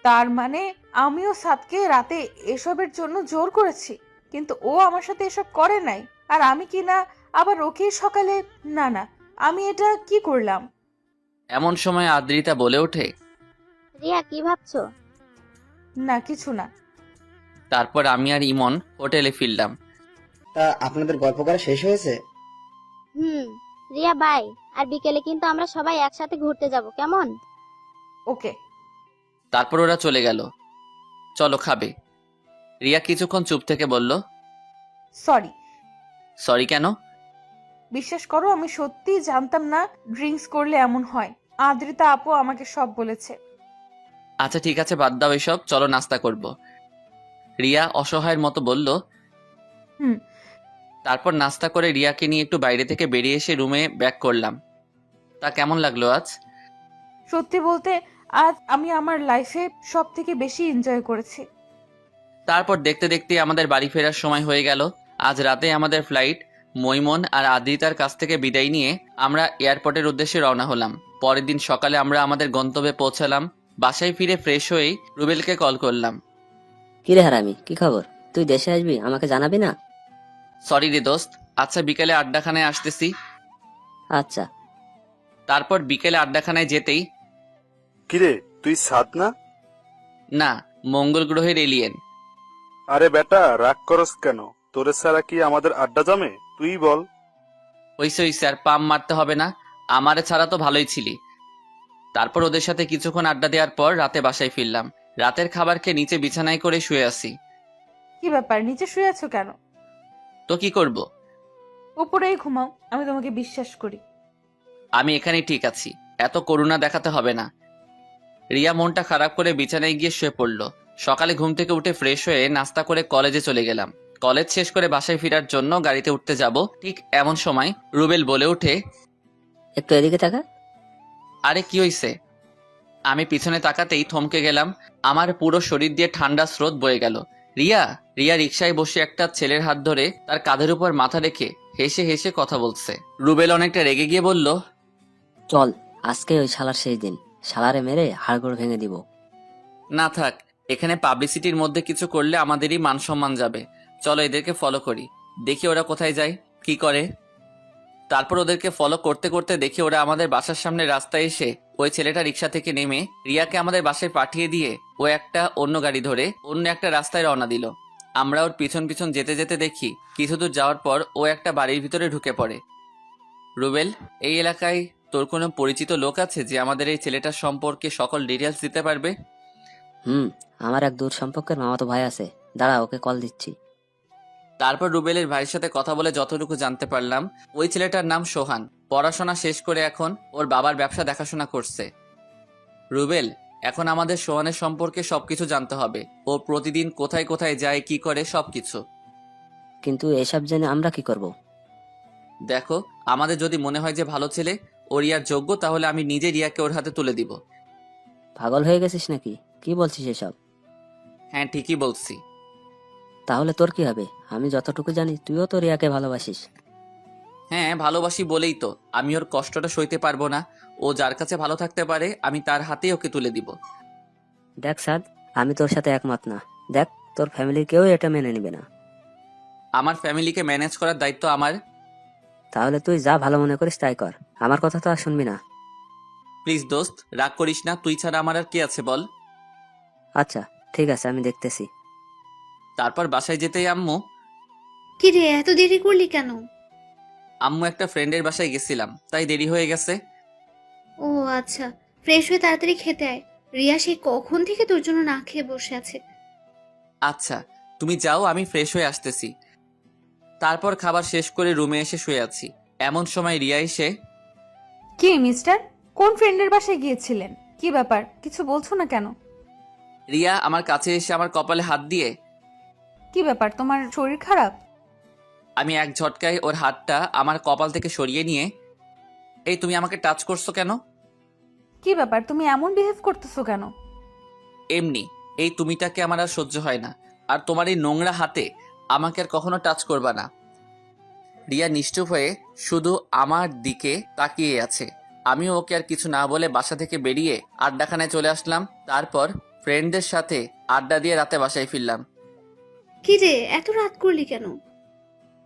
তার মানে আমিও সাদকে রাতে এসবের জন্য জোর করেছি, কিন্তু ও আমার সাথে এসব করে নাই। আর আমি কি না আবার ওকেই সকালে? না না, আমি এটা কি করলাম? এমন সময় আদ্রিতা বলে ওঠে। রিয়া, কি ভাবছো? না কিছু না। তারপর আমি আর ইমন হোটেলে ফিরলাম। তা আপনাদের গল্প করা শেষ হয়েছে? হুম। রিয়া বাই, আর বিকেলে কিন্তু আমরা সবাই একসাথে ঘুরতে যাব, কেমন? ওকে। তারপর ওরা চলে গেল। চলো খাবে। রিয়া কিছুক্ষণ চুপ থেকে বলল। সরি। সরি কেন? বিশ্বাস করো, আমি সত্যিই জানতাম না ড্রিঙ্কস করলে এমন হয়। আদ্রিতা আপু আমাকে সব বলেছে। আচ্ছা ঠিক আছে, বাদ দাও এসব, চলো নাস্তা করব। রিয়া অসহায়ের মতো বলল। হুম। তারপর নাস্তা করে রিয়াকে নিয়ে একটু বাইরে থেকে বেরিয়ে এসে রুমে ব্যাক করলাম। তা কেমন লাগলো আজ? সত্যি বলতে আজ আমি আমার লাইফে সব থেকে বেশি এনজয় করেছি। তারপর দেখতে দেখতে আমাদের বাড়ি ফেরার সময় হয়ে গেল। আজ রাতে আমাদের ফ্লাইট। মৈমন আর আদ্রিতার কাছ থেকে বিদায় নিয়ে আমরা এয়ারপোর্টের উদ্দেশ্যে রওনা হলাম। পরের দিন সকালে আমরা আমাদের গন্তব্যে পৌঁছালাম। বাসায় ফিরে ফ্রেশ হয়েই রুবেলকে কল করলাম। কিরে হারামি, কি খবর? তুই দেশে আসবি, আমাকে জানাবি না? সরি রে দোস্ত, আচ্ছা বিকেলে আড্ডাখানায় আসতেছি। আচ্ছা। তারপর বিকেলে আড্ডাখানায় যেতেই। কিরে, তুই সাদ না? না, মঙ্গল গ্রহের এলিয়েন। আরে বেটা, রাগ করস কেন? তোরে ছাড়া কি আমাদের আড্ডা জমে? তুই বল। হইছে হইছে, আর পাম মারতে হবে না। আমারে ছাড়া তো ভালোই ছিলি। তারপর ওদের সাথে কিছুক্ষণ আড্ডা দেওয়ার পর রাতে বাসায় ফিরলাম। রাতের খাবার খেয়ে নিচে বিছানায় করে শুয়ে আছি। কি ব্যাপার, নিচে শুয়ে আছো কেন? তো কি করব? উপরেই ঘুমাও, আমি তোমাকে বিশ্বাস করি। আমি এখানেই ঠিক আছি, এত করুণা দেখাতে হবে না। রিয়া মনটা খারাপ করে বিছানায় গিয়ে শুয়ে পড়ল। সকালে ঘুম থেকে উঠে ফ্রেশ হয়ে নাস্তা করে কলেজে চলে গেলাম। কলেজ শেষ করে বাসায় ফেরার জন্য গাড়িতে উঠতে যাব, ঠিক এমন সময় রুবেল বলে ওঠে। একটু এদিকে তাকা। আরে কি হইছে? আমি পিছনে তাকাতেই থমকে গেলাম। আমার পুরো শরীর দিয়ে ঠান্ডা স্রোত বয়ে গেল। রিয়া রিয়া রিকশায় বসে একটা ছেলের হাত ধরে তার কাঁধের উপর মাথা রেখে হেসে হেসে কথা বলছে। রুবেল অনেকটা রেগে গিয়ে বলল। চল, আজকে ওই শালার সেই দিন, শালারে মেরে হাড়গোড় ভেঙে দিব। না থাক, এখানে পাবলিসিটির মধ্যে কিছু করলে আমাদেরই মান সম্মান যাবে। চলো এদেরকে ফলো করি, দেখি ওরা কোথায় যায়, কি করে। তারপর ওদেরকে ফলো করতে করতে দেখি ওরা আমাদের বাসার সামনে রাস্তায় এসে ওই ছেলেটা রিক্সা থেকে নেমে রিয়াকে আমাদের বাসায় পাঠিয়ে দিয়ে ও একটা অন্য গাড়ি ধরে অন্য একটা রাস্তায় রওনা দিল। আমরা ওর পিছন পিছন যেতে যেতে দেখি কিছু দূর যাওয়ার পর ও একটা বাড়ির ভিতরে ঢুকে পড়ে। রুবেল, এই এলাকায় তোর কোনো পরিচিত লোক আছে যে আমাদের এই ছেলেটার সম্পর্কে সকল ডিটেলস দিতে পারবে? আমার এক দূর সম্পর্কের মামাতো ভাই আছে, দাঁড়া ওকে কল দিচ্ছি। তারপর রুবেলের ভাইয়ের সাথে কথা বলে যতটুকু জানতে পারলাম, ওই ছেলেটার নাম সোহান। পড়াশোনা শেষ করে এখন ওর বাবার ব্যবসা দেখাশোনা করছে। রুবেল, এখন আমাদের সোহানের সম্পর্কে সবকিছু জানতে হবে। ও প্রতিদিন কোথায় কোথায় যায়, কি করে, সবকিছু। কিন্তু এসব জেনে আমরা কি করব? দেখো, আমাদের যদি মনে হয় যে ভালো ছেলে, ও রিয়ার যোগ্য, তাহলে আমি নিজে রিয়াকে ওর হাতে তুলে দিব। পাগল হয়ে গেছিস নাকি? কি বলছিস এসব? হ্যাঁ ঠিকই বলছি। তাহলে তোর কি হবে? আমি যতটুকু জানি তুইও তো রিয়াকে ভালোবাসিস। হ্যাঁ, ভালোবাসি বলেই তো আমি ওর কষ্টটা সইতে পারবো না। ও যার কাছে ভালো থাকতে পারে আমি তার হাতেই ওকে তুলে দিব। দেখ সাদ, আমি তোর সাথে একমত না। দেখ, তোর ফ্যামিলির কেউ এটা মেনে নিবে না। আমার ফ্যামিলিকে ম্যানেজ করার দায়িত্ব আমার। তাহলে তুই যা ভালো মনে করিস তাই কর, আমার কথা তো আর শুনবি না। প্লিজ দোস্ত, রাগ করিস না, তুই ছাড়া আমার আর কে আছে বল। আচ্ছা ঠিক আছে, আমি দেখতেছি। তারপর বাসায় যেতেই আম্মু কি রে, এত দেরি করলি কেন? আম্মু একটা ফ্রেন্ডের বাসায় গেছিলাম, তাই দেরি হয়ে গেছে। ও আচ্ছা, ফ্রেশ হয়ে তাড়াতাড়ি খেতে আয়। রিয়া সেই কখন থেকে তোর জন্য না খেয়ে বসে আছে। আচ্ছা, তুমি যাও, আমি ফ্রেশ হয়ে আসতেছি। তারপর খাবার শেষ করে রুমে এসে শুয়ে আছি। এমন সময় রিয়া এসে, কি মিস্টার, কোন ফ্রেন্ডের বাসায় গিয়েছিলেন? কি ব্যাপার, কিছু বলছো না কেন? রিয়া আমার কাছে এসে আমার কপালে হাত দিয়ে, কি ব্যাপার, তোমার শরীর খারাপ? আমি এক ঝটকায় ওর হাতটা আমার কপাল থেকে সরিয়ে নিয়ে, এই তুমি আমাকে টাচ করছো কেন? কি ব্যাপার, তুমি এমন বিহেভ করতেছো কেন? এমনি, এই তুমিটাকে আমার আর সহ্য হয় না। আর তোমার এই নোংরা হাতে আমাকে আর কখনো টাচ করবা না। রিয়া নিশ্চুপ হয়ে শুধু আমার দিকে তাকিয়ে আছে। আমিও ওকে আর কিছু না বলে বাসা থেকে বেরিয়ে আড্ডাখানায় চলে আসলাম। তারপর ফ্রেন্ডদের সাথে আড্ডা দিয়ে রাতে বাসায় ফিরলাম। কি রে, এত রাত করলি কেন?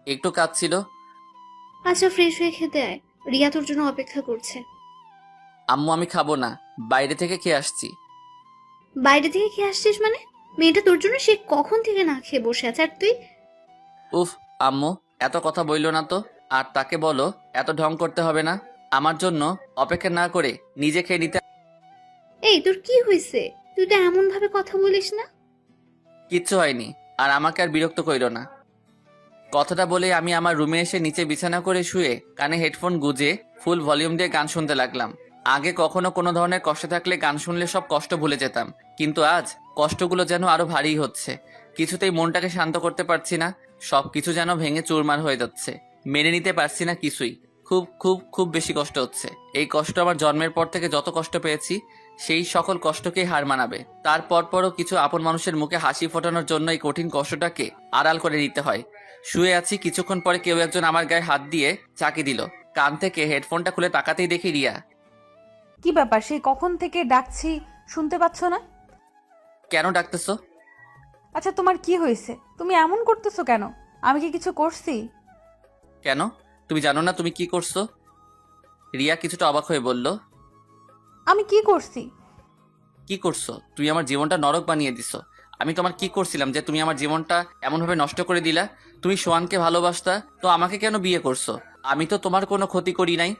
একটু কাজ ছিল। আচ্ছা, ফ্রেশ হয়ে খেতে আয়, রিয়া তোর জন্য অপেক্ষা করছে। আম্মু আমি খাবো না, বাইরে থেকে খেয়ে আসছি। বাইরে থেকে খেয়ে আসছিস মানে? মেয়েটা তোর জন্য সে কখন থেকে না খেয়ে বসে আছে, আর তুই? উফ আম্মু, এত কথা বইলো না তো। আর তাকে বলো এত ঢং করতে হবে না। আমার জন্য অপেক্ষা না করে নিজে খেয়ে নিতে। এই তোর কি হয়েছে? তুই তো এমন ভাবে কথা বলিস না। কিচ্ছু হয়নি, আর আমাকে আর বিরক্ত কইরো না। কথাটা বলে আমি আমার রুমে এসে নিচে বিছানা করে শুয়ে কানে হেডফোন গুজে ফুল ভলিউম দিয়ে গান শুনতে লাগলাম। আগে কখনো কোনো ধরনের কষ্ট থাকলে গান শুনলে সব কষ্ট ভুলে যেতাম, কিন্তু আজ কষ্টগুলো যেন আরো ভারী হচ্ছে। কিছুতেই মনটাকে শান্ত করতে পারছি না, সবকিছু যেন ভেঙে চুরমার হয়ে যাচ্ছে। মেনে নিতে পারছি না কিছুই। খুব খুব খুব বেশি কষ্ট হচ্ছে। এই কষ্ট আমার জন্মের পর থেকে যত কষ্ট পেয়েছি সেই সকল কষ্টকেই হার মানাবে। তারপরও কিছু আপন মানুষের মুখে হাসি ফোটানোর জন্য এই কঠিন কষ্টটাকে আড়াল করে নিতে হয়। শুয়ে আছি, কিছুক্ষণ পরে কেউ একজন আমার গায়ে হাত দিয়ে চাকি দিল। কান থেকে হেডফোনটা খুলে তাকাতেই দেখি রিয়া। কি ব্যাপার, সেই কখন থেকে ডাকছি, শুনতে পাচ্ছ না? কেন ডাকতেছো? আচ্ছা তোমার কি হয়েছে, তুমি এমন করতেছো কেন? আমি কি কিছু করছি? কেন, তুমি জানো না তুমি কি করছো? রিয়া কিছুটা অবাক হয়ে বলল, আমি কি করছি? কি করছো? তুমি আমার জীবনটা নরক বানিয়ে দিছো। আমি তোমার কি করছিলাম যে তুমি আমার জীবনটা এমনভাবে নষ্ট করে দিলা? তুমি সোয়ানকে ভালোবাসতা তো আমাকে কেন বিয়ে করছো? আমি তো তোমার কোনো ক্ষতি করি নাই।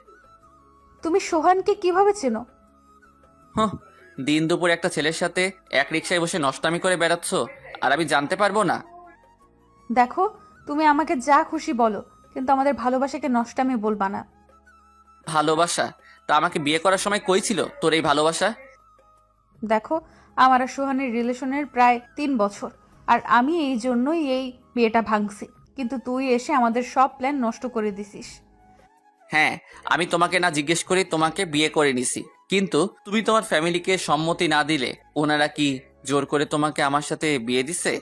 তুমি সোহানকে কিভাবে চেনো? হ্যাঁ, দিন দুপুর একটা ছেলের সাথে এক রিকশায় বসে নষ্টামি করে বেড়াচ্ছ, আর আমি জানতে পারবো না? দেখো, তুমি আমাকে যা খুশি বলো, কিন্তু আমাদের ভালোবাসাকে নষ্টামি বলবা না। ভালোবাসা? তা আমাকে বিয়ে করার সময় কই ছিল তোর এই ভালোবাসা? দেখো, আমার আর সোহানের রিলেশনের প্রায় 3 বছর, আর আমি এই জন্যই এই বিয়েটা ভাঙছি, কিন্তু তুই এসে আমাদের সব প্ল্যান নষ্ট করে দিছিস। হ্যাঁ, আমি তোমাকে না জিজ্ঞেস করে তোমাকে বিয়ে করে নিছি, কিন্তু তুমি তোমার ফ্যামিলিকে সম্মতি না দিলে ওনারা কি জোর করে তোমাকে আমার সাথে বিয়ে দিছে?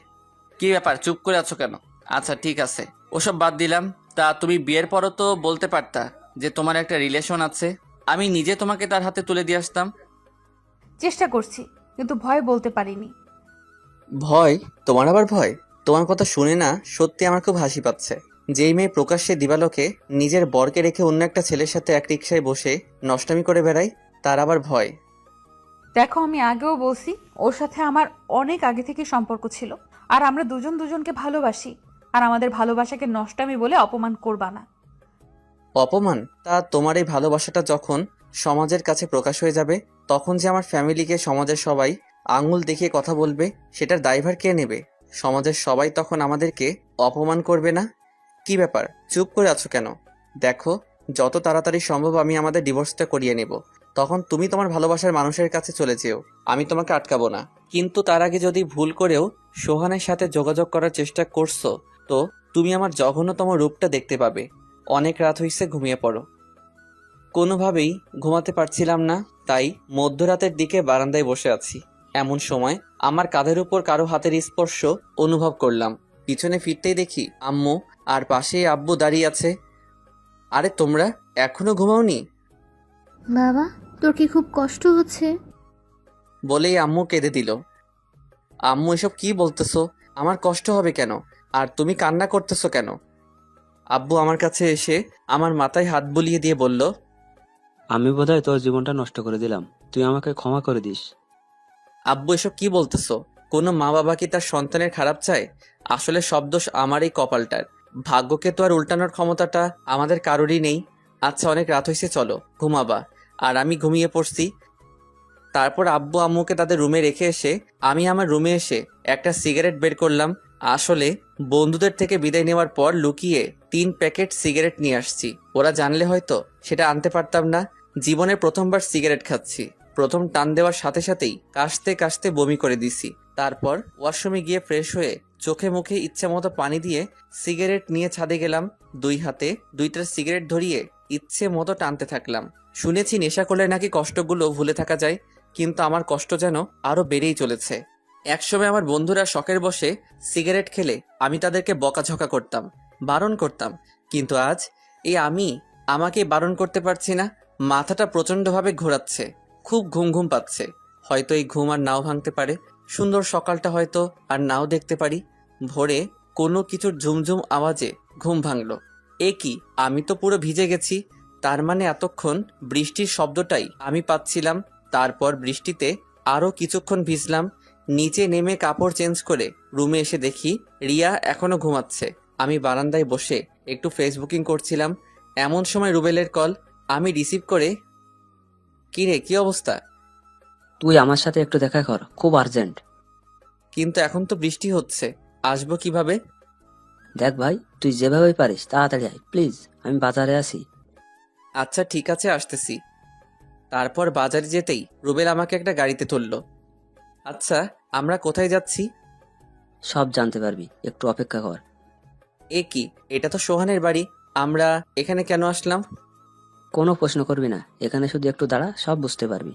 কি ব্যাপার, চুপ করে আছো কেন? আচ্ছা ঠিক আছে, ওসব বাদ দিলাম। তা তুমি বিয়ের পরও তো বলতে পারতা যে তোমার একটা রিলেশন আছে, আমি নিজে তোমাকে তার হাতে তুলে দিয়ে আসতাম। চেষ্টা করছি, কিন্তু ভয় বলতে পারিনি। ভয়? তোমার আবার ভয়? তোমার কথা শুনে না সত্যি আমার খুব হাসি পাচ্ছে। যেই মেয়ে প্রকাশ্যে দিবালোকে নিজের বরকে রেখে অন্য একটা ছেলের সাথে এক রিকশায় বসে নষ্টামি করে বেড়ায়, তার আবার ভয়? দেখো, আমি আগেও বলছি ওর সাথে আমার অনেক আগে থেকে সম্পর্ক ছিল, আর আমরা দুজন দুজনকে ভালোবাসি, আর আমাদের ভালোবাসাকে নষ্টামি বলে অপমান করবা না। অপমান? তা তোমার এই ভালোবাসাটা যখন সমাজের কাছে প্রকাশ হয়ে যাবে, তখন যে আমার ফ্যামিলিকে সমাজের সবাই আঙুল দেখিয়ে কথা বলবে, সেটার দায়ভার কে নেবে? সমাজের সবাই তখন আমাদেরকে অপমান করবে না? কি ব্যাপার, চুপ করে আছো কেন? দেখো, যত তাড়াতাড়ি সম্ভব আমি আমাদের ডিভোর্সটা করিয়ে নেব। তখন তুমি তোমার ভালোবাসার মানুষের কাছে চলে যেও, আমি তোমাকে আটকাবো না। কিন্তু তার আগে যদি ভুল করেও সোহানের সাথে যোগাযোগ করার চেষ্টা করছো, তো তুমি আমার জঘন্যতম রূপটা দেখতে পাবে। অনেক রাত হইছে, ঘুমিয়ে পড়ো। কোনোভাবেই ঘুমাতে পারছিলাম না, তাই মধ্যরাতের দিকে বারান্দায় বসে আছি। এমন সময় আমার কাঁধের উপর কারো হাতের স্পর্শ অনুভব করলাম। পিছনে ফিরতেই দেখি আম্মু আর পাশেই আব্বু দাঁড়িয়ে আছে। আরে তোমরা এখনো ঘুমাওনি? বাবা, তোর কি খুব কষ্ট হচ্ছে? বলেই আম্মু কেঁদে দিল। আম্মু এসব কি বলতেছো? আমার কষ্ট হবে কেন? আর তুমি কান্না করতেছো কেন? আব্বু আমার কাছে এসে আমার মাথায় হাত বুলিয়ে দিয়ে বলল, আমি বোধহয় তোর জীবনটা নষ্ট করে দিলাম, তুই আমাকে ক্ষমা করে দিস। আব্বু এসব কি বলতেছো? কোনো মা বাবা কি তার সন্তানের খারাপ চায়? আসলে সব দোষ আমার এই কপালটার। ভাগ্যকে তো আর উল্টানোর ক্ষমতাটা আমাদের কারোরই নেই। আচ্ছা, অনেক রাত হয়েছে, চলো ঘুমাবা। আর আমি ঘুমিয়ে পড়ছি। তারপর আব্বু আম্মুকে তাদের রুমে রেখে এসে আমি আমার রুমে এসে একটা সিগারেট বের করলাম। আসলে বন্ধুদের থেকে বিদায় নেওয়ার পর লুকিয়ে 3 প্যাকেট সিগারেট নিয়ে আসছি। ওরা জানলে হয়তো সেটা আনতে পারতাম না। জীবনে প্রথমবার সিগারেট খাচ্ছি। প্রথম টান দেওয়ার সাথে সাথেই কাশতে কাশতে বমি করে দিছি। তারপর ওয়াশরুমে গিয়ে ফ্রেশ হয়ে চোখে মুখে ইচ্ছা মতো পানি দিয়ে সিগারেট নিয়ে ছাদে গেলাম। 2 হাতে 2টা সিগারেট ধরিয়ে ইচ্ছে মতো টানতে থাকলাম। শুনেছি নেশা করলে নাকি কষ্টগুলো ভুলে থাকা যায়, কিন্তু আমার কষ্ট যেন আরো বেড়েই চলেছে। একসময় আমার বন্ধুরা শখের বসে সিগারেট খেলে আমি তাদেরকে বকাঝকা করতাম, বারণ করতাম, কিন্তু আজ এই আমি আমাকে বারণ করতে পারছি না। মাথাটা প্রচণ্ডভাবে ঘোরাচ্ছে, খুব ঘুম ঘুম পাচ্ছে। হয়তো এই ঘুম আর নাও ভাঙতে পারে। সুন্দর সকালটা হয়তো আর নাও দেখতে পারি। ভোরে কোনো কিছুর ঝুমঝুম আওয়াজে ঘুম ভাঙল। এ কি, আমি তো পুরো ভিজে গেছি। তার মানে এতক্ষণ বৃষ্টির শব্দটাই আমি পাচ্ছিলাম। তারপর বৃষ্টিতে আরও কিছুক্ষণ ভিজলাম। নিচে নেমে কাপড় চেঞ্জ করে রুমে এসে দেখি রিয়া এখনো ঘুমাচ্ছে। আমি বারান্দায় বসে একটু ফেসবুকিং করছিলাম। এমন সময় রুবেলের কল। আমি রিসিভ করে, কি রে, কি অবস্থা? তুই আমার সাথে একটু দেখা কর, খুব আর্জেন্ট। কিন্তু এখন তো বৃষ্টি হচ্ছে, আসবো কিভাবে? দেখ ভাই, তুই যেভাবে পারিস তাড়াতাড়ি আয় প্লিজ, আমি বাজারে আছি। আচ্ছা ঠিক আছে, আসতেছি। তারপর বাজারে যেতেই রুবেল আমাকে একটা গাড়িতে তুলল। আচ্ছা, আমরা কোথায় যাচ্ছি? সব জানতে পারবি, একটু অপেক্ষা কর। এ কি, এটা তো সোহানের বাড়ি। আমরা এখানে কেন আসলাম? কোনো প্রশ্ন করবি না, এখানে শুধু একটু দাঁড়া, সব বুঝতে পারবি।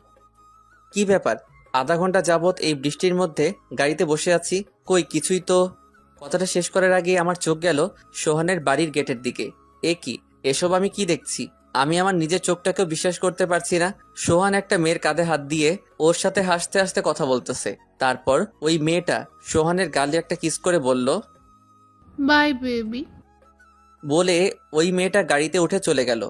কি ব্যাপার? আধা ঘন্টা যাবত এই বৃষ্টির মধ্যে গাড়িতে বসে আছি, কই কিছুই তো। কথাটা শেষ করার আগে আমার চোখ গেল সোহানের বাড়ির গেটের দিকে। এ কি, এসব আমি কি দেখছি? আমি আমার নিজের চোখটাকেও বিশ্বাস করতে পারছি না। সোহান একটা মেয়ের কাঁধে হাত দিয়ে ওর সাথে হাসতে হাসতে কথা বলতেছে। তারপর ওই মেয়েটা সোহানের গালে একটা কিস করে বলল, বাই বেবি। বলে ওই মেয়েটা গাড়িতে উঠে চলে গেল।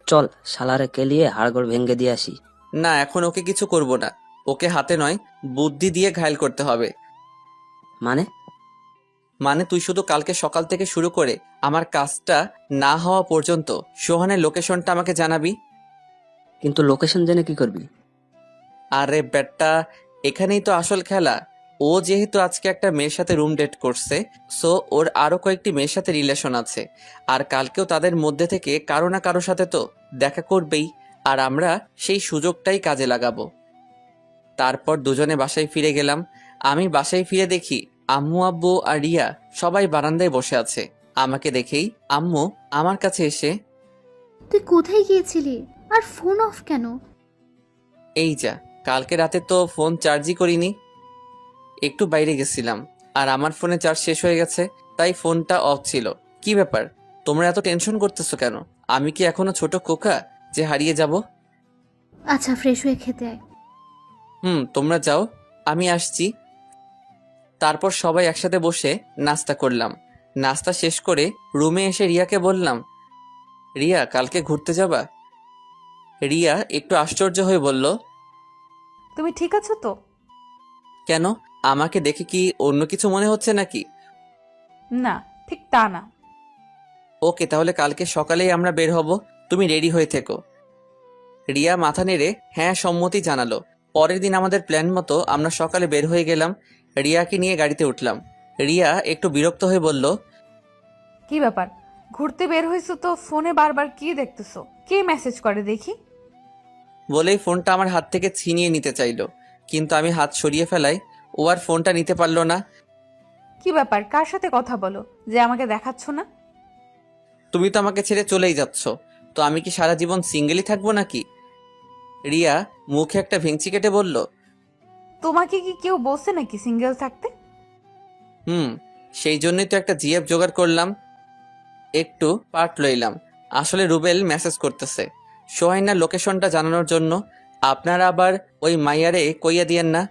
চল শালারে কেলিয়ে হাড়গোড় ভেঙে দিয়ে আসি। না, এখন ওকে কিছু করব না। ওকে হাতে নয়, বুদ্ধি দিয়ে ঘায়েল করতে হবে। মানে তুই শুধু কালকে সকাল থেকে শুরু করে আমার কাজটা না হওয়া পর্যন্ত সোহানের লোকেশনটা আমাকে জানাবি। কিন্তু লোকেশন জেনে কি করবি? আরে বেটা, এখানেই তো আসল খেলা। ও যেহেতু আজকে একটা মেয়ের সাথে রুম ডেট করছে, সো ওর আরো কয়েকটি মেয়ের সাথে রিলেশন আছে। আর কালকেও তাদের মধ্যে থেকে কারো না কারো সাথে তো দেখা করবেই। আর আমরা সেই সুযোগটাই কাজে লাগাবো। তারপর দুজনে বাসায় ফিরে গেলাম। আমি বাসায় ফিরে দেখি আম্মু আব্বু আর রিয়া সবাই বারান্দায় বসে আছে। আমাকে দেখেই আম্মু আমার কাছে এসে, তুই কোথায় গিয়েছিলি? আর ফোন অফ কেন? এই যা, কালকে রাতে তো ফোন চার্জই করিনি, একটু বাইরে গেছিলাম। আর আমার ফোনে চার্জ শেষ হয়ে গেছে, তাই ফোনটা অফ ছিল। কি ব্যাপার, তোমরা এত টেনশন করতেছো কেন? আমি কি এখনো ছোট খোকা যে হারিয়ে যাব? আচ্ছা, ফ্রেশ হয়ে খেতে আয়। তোমরা যাও, আমি আসছি। তারপর সবাই একসাথে বসে নাস্তা করলাম। নাস্তা শেষ করে রুমে এসে রিয়াকে বললাম, রিয়া, কালকে ঘুরতে যাবা? রিয়া একটু আশ্চর্য হয়ে বলল, তুমি ঠিক আছো তো? কেন, আমাকে দেখে কি অন্য কিছু মনে হচ্ছে নাকি? না, ঠিক তা না। ওকে, তাহলে কালকে সকালেই আমরা বের হব, তুমি রেডি হয়ে থেকো। রিয়া মাথা নেড়ে হ্যাঁ সম্মতি জানালো। পরের দিন আমাদের প্ল্যান মতো আমরা সকালে বের হয়ে গেলাম। রিয়াকে নিয়ে গাড়িতে উঠলাম। রিয়া একটু বিরক্ত হয়ে বলল, কি ব্যাপার, ঘুরতে বের হয়েছো তো ফোনে বারবার কি দেখতেছো? কে মেসেজ করে দেখি? বলেই ফোনটা আমার হাত থেকে ছিনিয়ে নিতে চাইলো, কিন্তু আমি হাত সরিয়ে ফেলাই ও আর ফোনটা নিতে পারলো না। কি ব্যাপার, কার সাথে কথা বলো যে আমাকে দেখাচ্ছ না? তুমি তো আমাকে ছেড়ে চলেই যাচ্ছ, তো আমি কি সারা জীবন সিঙ্গেলই থাকবো নাকি? রিয়া মুখে একটা ভেঙচি কেটে বলল, তোমাকে কি কেউ বলছে নাকি সিঙ্গেল থাকতে? সেই জন্যই তো একটা জিএফ জোগাড় করলাম, একটু পার্ট লইলাম। আসলে রুবেল মেসেজ করতেছে সোহাইনার লোকেশনটা জানানোর জন্য। আপনারা আবার ওই মাইয়ারে কইয়া দিয়েন না।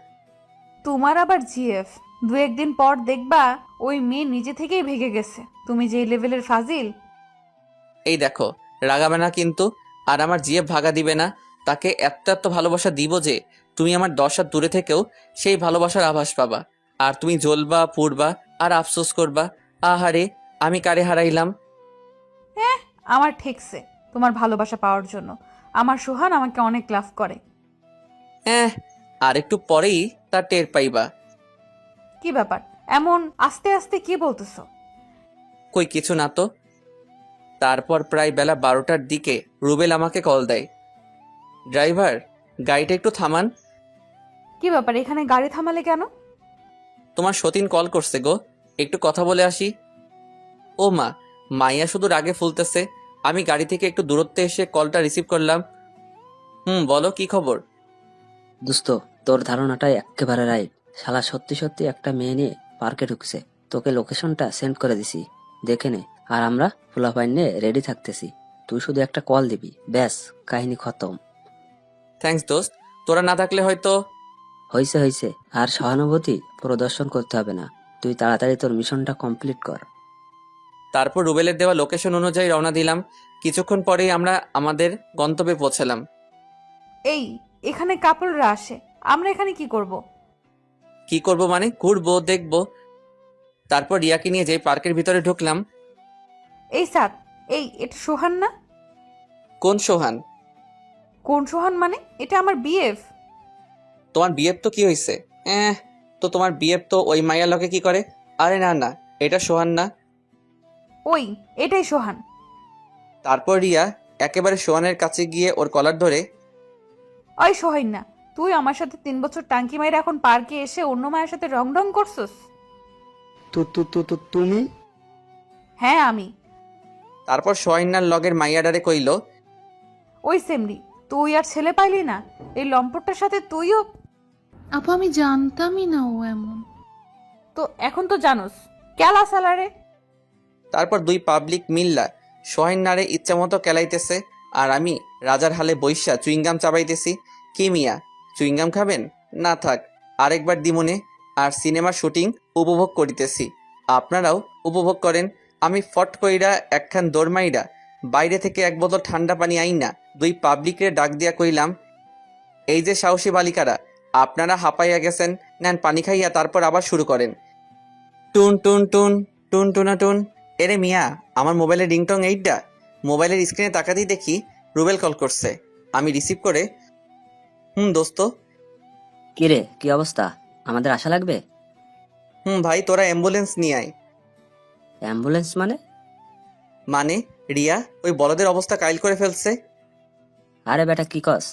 তোমার আবার জিএফ? দু একদিন পর দেখবা ওই মেয়ে নিজে থেকেই ভেগে গেছে তুমি যে লেভেলের ফাজিল। এই দেখো, রাগাবে না কিন্তু। আর আমার জিএফ ভাগা দিবে না। তাকে এত এত ভালোবাসা দিব যে তুমি আমার 10 হাত দূরে থেকেও সেই ভালোবাসার আভাস পাবা। আর তুমি জ্বলবা, পুড়বা, আর আফসোস করবা, আহারে আমি কারে হারাইলাম। হ্যাঁ, আমার ঠেকছে তোমার ভালোবাসা পাওয়ার জন্য। আমার সোহান আমাকে অনেক লাভ করে। হ্যাঁ, আর একটু পরেই তা টের পাইবা। কি ব্যাপার এমন আস্তে আস্তে কি বলতেছো? কই কিছু না তো। তারপর প্রায় বেলা 12টার দিকে রুবেল আমাকে কল দেয়। ড্রাইভার, গাড়িটা একটু থামান। কি ব্যাপার এখানে গাড়ি থামালে কেন? তোমার সতীন কল করছে গো, একটু কথা বলে আসি। ও মা, মাইয়া শুধু রাগে ফুলতেছে। আমি গাড়ি থেকে একটু দূরত্বে এসে কলটা রিসিভ করলাম। বলো কি খবর? দোস্ত, তোর ধারণাটাই একেবারে রাইট। শালা সত্যি সত্যি একটা মেয়ে নিয়ে পার্কে ঢুকছে। তোকে লোকেশনটা সেন্ড করে দিছি, দেখে নে। আর আমরা ফুলাফাইন নিয়ে রেডি থাকতেছি। তুই শুধু একটা কল দিবি, ব্যাস কাহিনী খতম। থ্যাঙ্কস দোস্ত, তোরা না থাকলে হয়তো। হইছে আর সহানুভূতি প্রদর্শন করতে হবে না। তুই তাড়াতাড়ি তোর মিশনটা কমপ্লিট কর। তারপর রুবেলের দেওয়া লোকেশন অনুযায়ী রওনা দিলাম। কিছুক্ষণ পরেই আমরা আমাদের গন্তব্যে পৌঁছালাম। এই এখানে কাপলরা আসে, আমরা এখানে কি করব? কি করব মানে? ঘুরবো, দেখবো। তারপর রিয়াকে নিয়ে যেই পার্কের ভিতরে ঢুকলাম। এই সাত, এই এটা সোহান না? কোন সোহান? কোন সোহান মানে? এটা আমার বিএফ। তোমার বিয়ের তো কি হয়েছে? তো তোমার বিয়ের তো ওই মাইয়া লকে কি করে? আরে না না, এটা সোহান না। ওই এটাই সোহান। তারপর রিয়া একেবারে সোহানের কাছে গিয়ে ওর কলার ধরে, ওই সোহান না, তুই আমার সাথে 3 বছর টাঙ্কি মাইরে এখন পার্কে এসে অন্য মায়ের সাথে রং রং করছস? তুমি? হ্যাঁ আমি। তারপর সোহাইনার লগের মাইয়াডারে কইল, ওই সেমরি, তুই আর ছেলে পাইলি না? এই লম্পটটার সাথে তুইও? আপু আমি জানতামই না ও এমন। তো এখন তো জানোস কেলা সালারে। তারপর দুই পাবলিক মিল্লা সোহাইনারে ইচ্ছামতো কেলাইতেছে। আর আমি রাজার হালে বৈশা চুইংগাম চাবাইতেছি। কি মিয়া, চুইংগাম খাবেন? না থাক, আরেকবার দিমনে। আর সিনেমার শুটিং উপভোগ করিতেছি, আপনারাও উপভোগ করেন। আমি ফট কইরা একখান দৌড়মাইরা বাইরে থেকে এক বোতল ঠান্ডা পানি আইনা দুই পাবলিকরে ডাক দিয়া কইলাম, এই যে সাহসী বালিকারা, আপনারা হাঁপাইয়া গেছেন, নেন পানি খাইয়া তারপর আবার শুরু করেন। টুন টুন টুন টুন টুনা টুন। এরে মিয়া, আমার মোবাইলের রিংটং এইটা। মোবাইলের স্ক্রিনে তাকাতেই দেখি রুবেল কল করছে। আমি রিসিভ করে, দোস্ত। কিরে, কি অবস্থা? আমাদের আশা লাগবে? ভাই, তোরা অ্যাম্বুলেন্স নিয়ে আয়। অ্যাম্বুলেন্স মানে? মানে রিয়া ওই বলদের অবস্থা কাইল করে ফেলছে। আরে বেটা কি কস?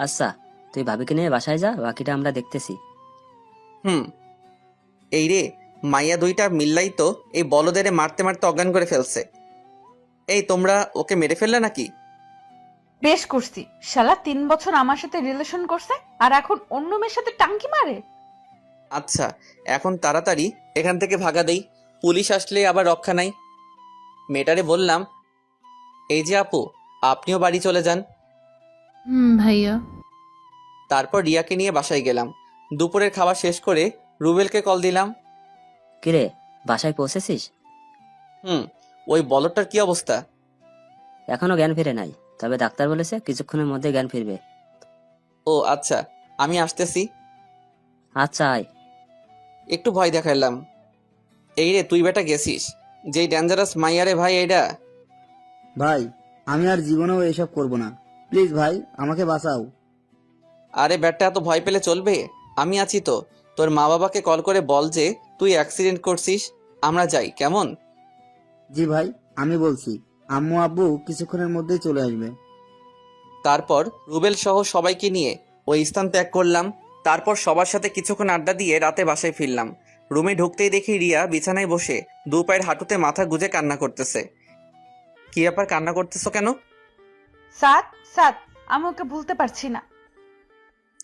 আচ্ছা, তুই ভাবিকে নিয়ে বাসায় যা, বাকিটা আমরা দেখতেছি। এই রে, মাইয়া দুইটা মিল্লাই তো এই বলদেরে মারতে মারতে অজ্ঞান করে ফেলছে। এই তোমরা ওকে মেরে ফেললে নাকি? বেশ করছি, শালা 3 বছর আমার সাথে রিলেশন করছে আর এখন অন্য মেয়ের সাথে টাঙ্কি মারে। আচ্ছা, এখন তাড়াতাড়ি এখান থেকে ভাগা দেই, পুলিশ আসলে আবার রক্ষা নাই। মেয়েটারে বললাম, এই যে আপু, আপনিও বাড়ি চলে যান। ভাইয়া। তারপর রিয়াকে নিয়ে বাসায় গেলাম। দুপুরের খাবার শেষ করে রুবেলকে কল দিলাম। কিরে, বাসায় পৌঁছেছিস? ওই বলদটার কি অবস্থা? এখনো জ্ঞান ফিরে নাই, তবে ডাক্তার বলেছে কিছুক্ষণের মধ্যে জ্ঞান ফিরবে। ও আচ্ছা, আমি আসতেছি। আচ্ছা আয়। একটু ভয় দেখাইলাম। এই রে, তুই বেটা গেছিস যেই ডেঞ্জারাস মাইয়ারে ভাই। এইটা ভাই, আমি আর জীবনেও এসব করব না। প্লিজ ভাই, আমাকে বাঁচাও। আরে বেটা, এত ভয় পেলে চলবে? আমি আছি তো। তোর মা বাবাকে কল করে বল যে তুই অ্যাক্সিডেন্ট করছিস, আমরা যাই, কেমন? জি ভাই, আমি বলছি। আম্মু আব্বু কিছুক্ষণের মধ্যেই চলে আসবে। তারপর রুবেল সহ সবাইকে নিয়ে ওই স্থান ত্যাগ করলাম। তারপর সবার সাথে কিছুক্ষণ আড্ডা দিয়ে রাতে বাসায় ফিরলাম। রুমে ঢুকতেই দেখি রিয়া বিছানায় বসে দু পায়ের হাঁটুতে মাথা গুজে কান্না করতেছে। কি ব্যাপার, কান্না করতেছো কেন? সাত সাত, আমি ওকে ভুলতে পারছি না।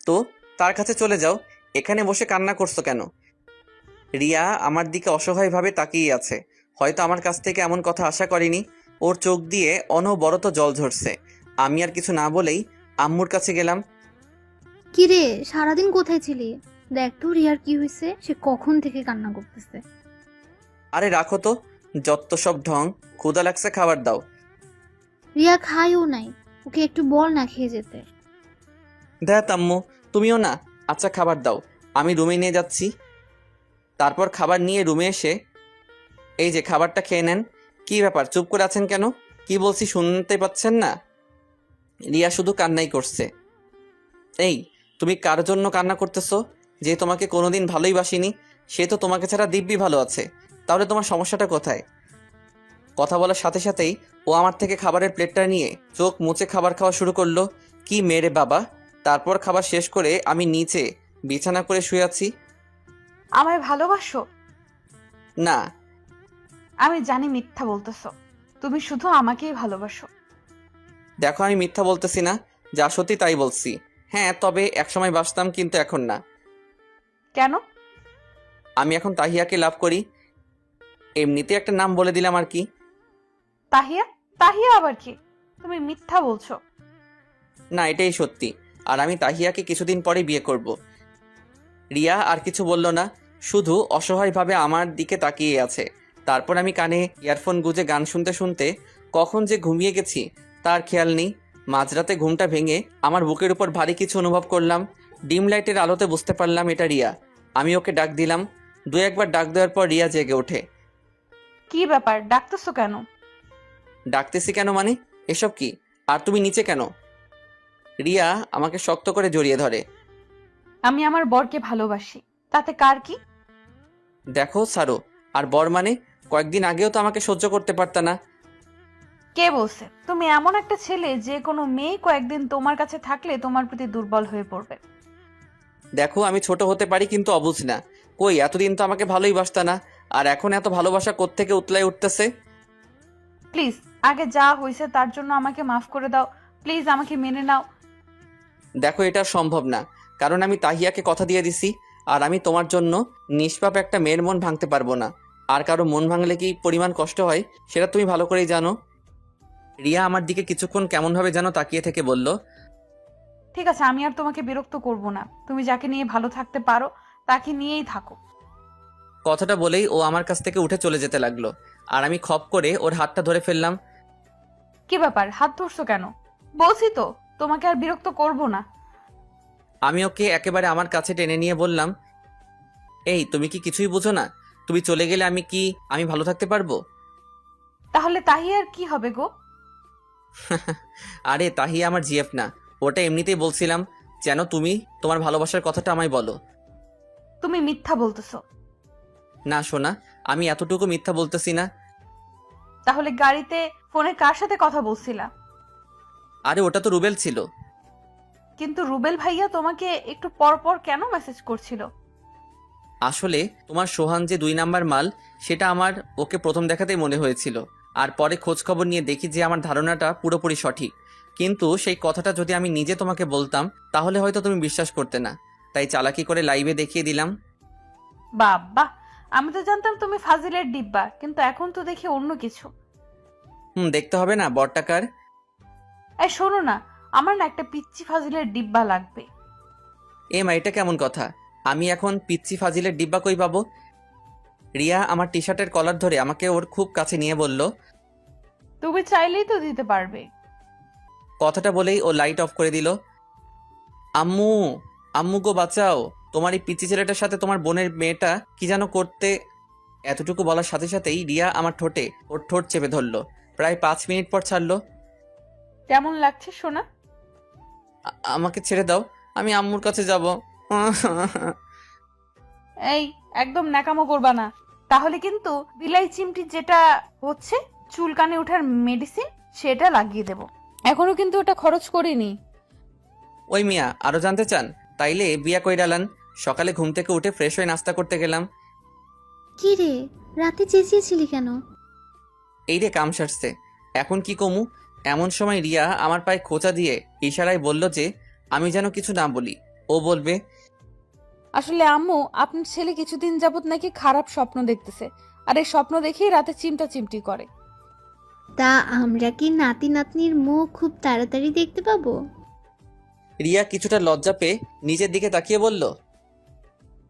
তো তার কাছে চলে যাও, এখানে বসে কান্না করছো কেন? রিয়া আমার দিকে অসহায়ভাবে তাকিয়ে আছে। হয়তো আমার কাছ থেকে এমন কথা আশা করেনি। ওর চোখ দিয়ে অনবরত জল ঝরছে। আমি আর কিছু না বলেই আম্মুর কাছে গেলাম। কি রে, সারাদিন কোথায় ছিলি? দেখ তো রিয়ার কি হয়েছে, সে কখন থেকে কান্না করতেছে। আরে রাখো তো, যত সব ঢং। ক্ষুধা লাগছে, খাবার দাও। রিয়া খায়ও নাই, ওকে একটু বল না খেয়ে যেতে। দেখ আম্মু, তুমিও না। আচ্ছা খাবার দাও, আমি রুমে নিয়ে যাচ্ছি। তারপর খাবার নিয়ে রুমে এসে, এই যে খাবারটা খেয়ে নেন। কি ব্যাপার, চুপ করে আছেন কেন? কি বলছি শুনতে পাচ্ছেন না? রিয়া শুধু কান্নাই করছে। এই, তুমি কার জন্য কান্না করতেছো? যে তোমাকে কোনোদিন ভালোই বাসিনি, সে তো তোমাকে ছাড়া দিব্যি ভালো আছে। তাহলে তোমার সমস্যাটা কোথায়? কথা বলার সাথে সাথেই ও আমার থেকে খাবারের প্লেটটা নিয়ে চোখ মুছে খাবার খাওয়া শুরু করলো। কি মেরে বাবা! তারপর খাবার শেষ করে আমি নিচে বিছানা করে শুয়ে আছি। আমায় ভালোবাসো? না। আমি জানি মিথ্যা বলতেছো, তুমি শুধু আমাকেই ভালোবাসো। দেখো, আমি মিথ্যা বলতেছি না, যা সত্যি তাই বলছি। হ্যাঁ, তবে একসময় বাসতাম, কিন্তু এখন না। কেন? আমি এখন তাহিয়াকে লাভ করি। এমনিতে একটা নাম বলে দিলাম আর কি। তাহিয়া? তাহিয়া আবার কি? তুমি মিথ্যা বলছো। না, এটাই সত্যি। আর আমি তাহিয়াকে কিছুদিন পরে বিয়ে করব। রিয়া আর কিছু বলল না, শুধু অসহায়ভাবে আমার দিকে তাকিয়ে আছে। তারপর আমি কানে ইয়ারফোন গুঁজে গান শুনতে শুনতে কখন যে ঘুমিয়ে গেছি তার খেয়াল নেই। মাঝরাতে ঘুমটা ভেঙে আমার বুকের উপর ভারী কিছু অনুভব করলাম। ডিম লাইটের আলোতে বুঝতে পারলাম এটা রিয়া। আমি ওকে ডাক দিলাম। দু একবার ডাক দেওয়ার পর রিয়া জেগে ওঠে। কি ব্যাপার, ডাকতেছো কেন? ডাকতেছি কেন মানে? এসব কি? আর তুমি নিচে কেন? রিয়া আমাকে শক্ত করে জড়িয়ে ধরে। আমি আমার বরকে ভালোবাসি, তাতে কার কি? দেখো ছাড়ো। আর বর মানে? কয়েকদিন আগেও তো আমাকে সহ্য করতে পারতা না। কে বলছে? তুমি এমন একটা ছেলে যে কোনো মেয়ে কয়েকদিন তোমার কাছে থাকলে তোমার প্রতি দুর্বল হয়ে পড়বে। দেখো, আমি ছোট হতে পারি কিন্তু অবুঝ না। কই, এতদিন তো আমাকে ভালোই বাসতা না, আর এখন এত ভালোবাসা কোত্থেকে উতলাই উঠতেছে। প্লিজ, আগে যা হয়েছে তার জন্য আমাকে মাফ করে দাও। প্লিজ আমাকে মেনে নাও। দেখো, এটা সম্ভব না, কারণ আমি তাহিয়াকে কথা দিয়ে দিছি। আর আমি তোমার জন্য নিষ্পাপ একটা মেয়ের মন ভাঙতে পারবো না। আর কারো মন ভাঙলে কি পরিমাণ কষ্ট হয় সেটা তুমি ভালো করেই জানো। রিয়া আমার দিকে কিছুক্ষণ কেমনভাবে যেন তাকিয়ে থেকে বলল, ঠিক আছে, আমি আর তোমাকে বিরক্ত করব না। তুমি যাকে নিয়ে ভালো থাকতে পারো তাকে নিয়েই থাকো। কথাটা বলেই ও আমার কাছ থেকে উঠে চলে যেতে লাগলো। আর আমি খপ করে ওর হাতটা ধরে ফেললাম। কি ব্যাপার, হাত ধরছো কেন? বলছি তো তোমাকে আর বিরক্ত করব না। আমি ওকে একেবারে আমার কাছে টেনে নিয়ে বললাম, এই তুমি কি কিছুই বুঝো না? তুমি চলে গেলে আমি ভালো থাকতে পারবো? তাহলে তাহিয়ার কি হবে গো? আরে তাহিয়া আমার জিএফ না, ওটা এমনিতেই বলছিলাম যেন তুমি তোমার ভালোবাসার কথাটা আমায় বলো। তুমি মিথ্যা বলতেছো। না সোনা, আমি এতটুকু মিথ্যা বলতেছি না। তাহলে গাড়িতে ফোনে কার সাথে কথা বলছিলা? আরে ওটা তো রুবেল ছিল। কিন্তু রুবেল ভাইয়া তোমাকে একটু পর পর কেন মেসেজ করছিল? আসলে তোমার সোহান যে 2 নাম্বার মাল, সেটা আমার ওকে প্রথম দেখাতেই মনে হয়েছিল। আর পরে খোঁজ খবর নিয়ে দেখি যে আমার ধারণাটা পুরোপুরি সঠিক। কিন্তু সেই কথাটা যদি আমি নিজে তোমাকে বলতাম তাহলে হয়তো তুমি বিশ্বাস করতে না, তাই চালাকি করে লাইভে দেখিয়ে দিলাম। বাবা, আমি তো জানতাম তুমি ফাজিলের ডিব্বা, কিন্তু এখন তো দেখি অন্য কিছু। দেখতে হবে না বরটাকার। এই শোনো না, আমার না একটা পিচ্চি ফাজিলের ডিব্বা লাগবে। এটা কেমন কথা? আমি এখন পিচ্চি ফাজিলের ডিব্বা কই পাবো? রিয়া আমার টি শার্টের কলার ধরে আমাকে ওর খুব কাছে নিয়ে বলল, তুমি চাইলেই তো দিতে পারবে। কথাটা বলেই ও লাইট অফ করে দিল। আম্মু, আম্মু গো বাঁচাও, তোমার এই পিচ্চি ছেলেটার সাথে তোমার বোনের মেয়েটা কি যেন করতে। এতটুকু বলার সাথে সাথেই রিয়া আমার ঠোঁটে ওর ঠোঁট চেপে ধরলো। প্রায় 5 মিনিট পর ছাড়লো। কেমন লাগছে সোনা? আমাকে ছেড়ে দাও, আমি আম্মুর কাছে যাব। এই, একদম ন্যাকামো করবা না, তাহলে কিন্তু বিলাই চিমটি যেটা হচ্ছে চুলকানে ওঠার মেডিসিন সেটা লাগিয়ে দেব। এখনো কিন্তু ওটা খরচ করিনি। ওই মিয়া, আরো জানতে চান? তাইলে বিয়া কই ডালান। সকালে ঘুম থেকে উঠে ফ্রেশ হয়ে নাস্তা করতে গেলাম। কি রে, রাতে চেঁচিয়েছিলি কেন? এই রে কাম সারছে, এখন কি কমু? এমন সময় রিয়া আমার পায়ে খোঁচা দিয়ে ইশারায় বলল যে আমি যেন কিছু না বলি। ও বলবে, আসলে আম্মু, আপনার ছেলে কিছুদিন যাবত নাকি খারাপ স্বপ্ন দেখতেছে, আর এই স্বপ্ন দেখেই রাতে চিমটা চিমটি করে। তা আমরা কি নাতি নাতনির মুখ খুব তাড়াতাড়ি দেখতে পাবো? রিয়া কিছুটা লজ্জা পেয়ে নিজের দিকে তাকিয়ে বলল,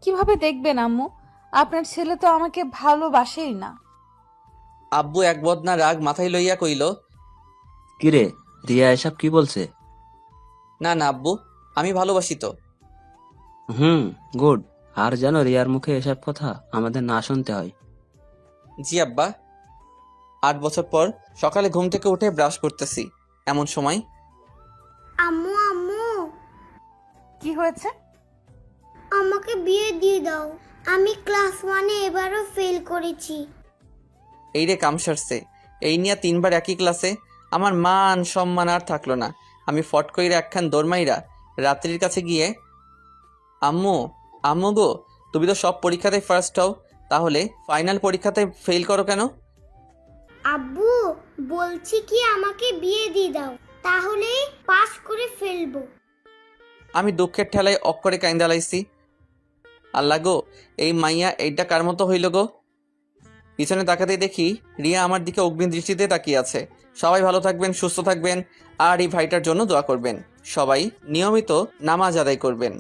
কিভাবে দেখবেন আম্মু? আপনার ছেলে তো আমাকে ভালোবাসেই না। আব্বু এক বদনা রাগ মাথায় লইয়া কইল, কিরে, রিয়া এসব কি বলছে? না না আব্বু, আমি ভালোবাসি তো। গুড। আর যেন রিয়ার মুখে এসব কথা আমাদের না শুনতে হয়। জি আব্বা। 8 বছর পর সকালে ঘুম থেকে উঠে ব্রাশ করতেছি, এমন সময় আম্মু আম্মু, কি হয়েছে? আমাকে বিয়ে দিয়ে দাও। আমি ক্লাস 1-এ এবারও ফেল করেছি। এই রে কাম সারছে, এই নিয়ে 3 বার একই ক্লাসে। আমার মান সম্মান আর থাকলো না। আমি ফট কইরা একখান দৌড়মাইরা রাত্রির কাছে গিয়ে, আম্মু আম্মু গো, তুমি তো সব পরীক্ষাতে ফার্স্ট হও, তাহলে ফাইনাল পরীক্ষাতে ফেল করো কেন? আব্বু বলছি কি আমাকে বিয়ে দিয়ে দাও, তাহলে পাস করে ফেলবো। আমি দুঃখের ঠেলায় অক্করে কাইন্দা লাইছি। আল্লাহ গো, এই মাইয়া এইটা কার মতো হইল গো। পিছনে তাকাতে দেখি রিয়া আমার দিকে অগ্নি দৃষ্টিতে তাকিয়ে আছে। সবাই ভালো থাকবেন, সুস্থ থাকবেন, আর এই ভাইটার জন্য দোয়া করবেন। সবাই নিয়মিত নামাজ আদায় করবেন।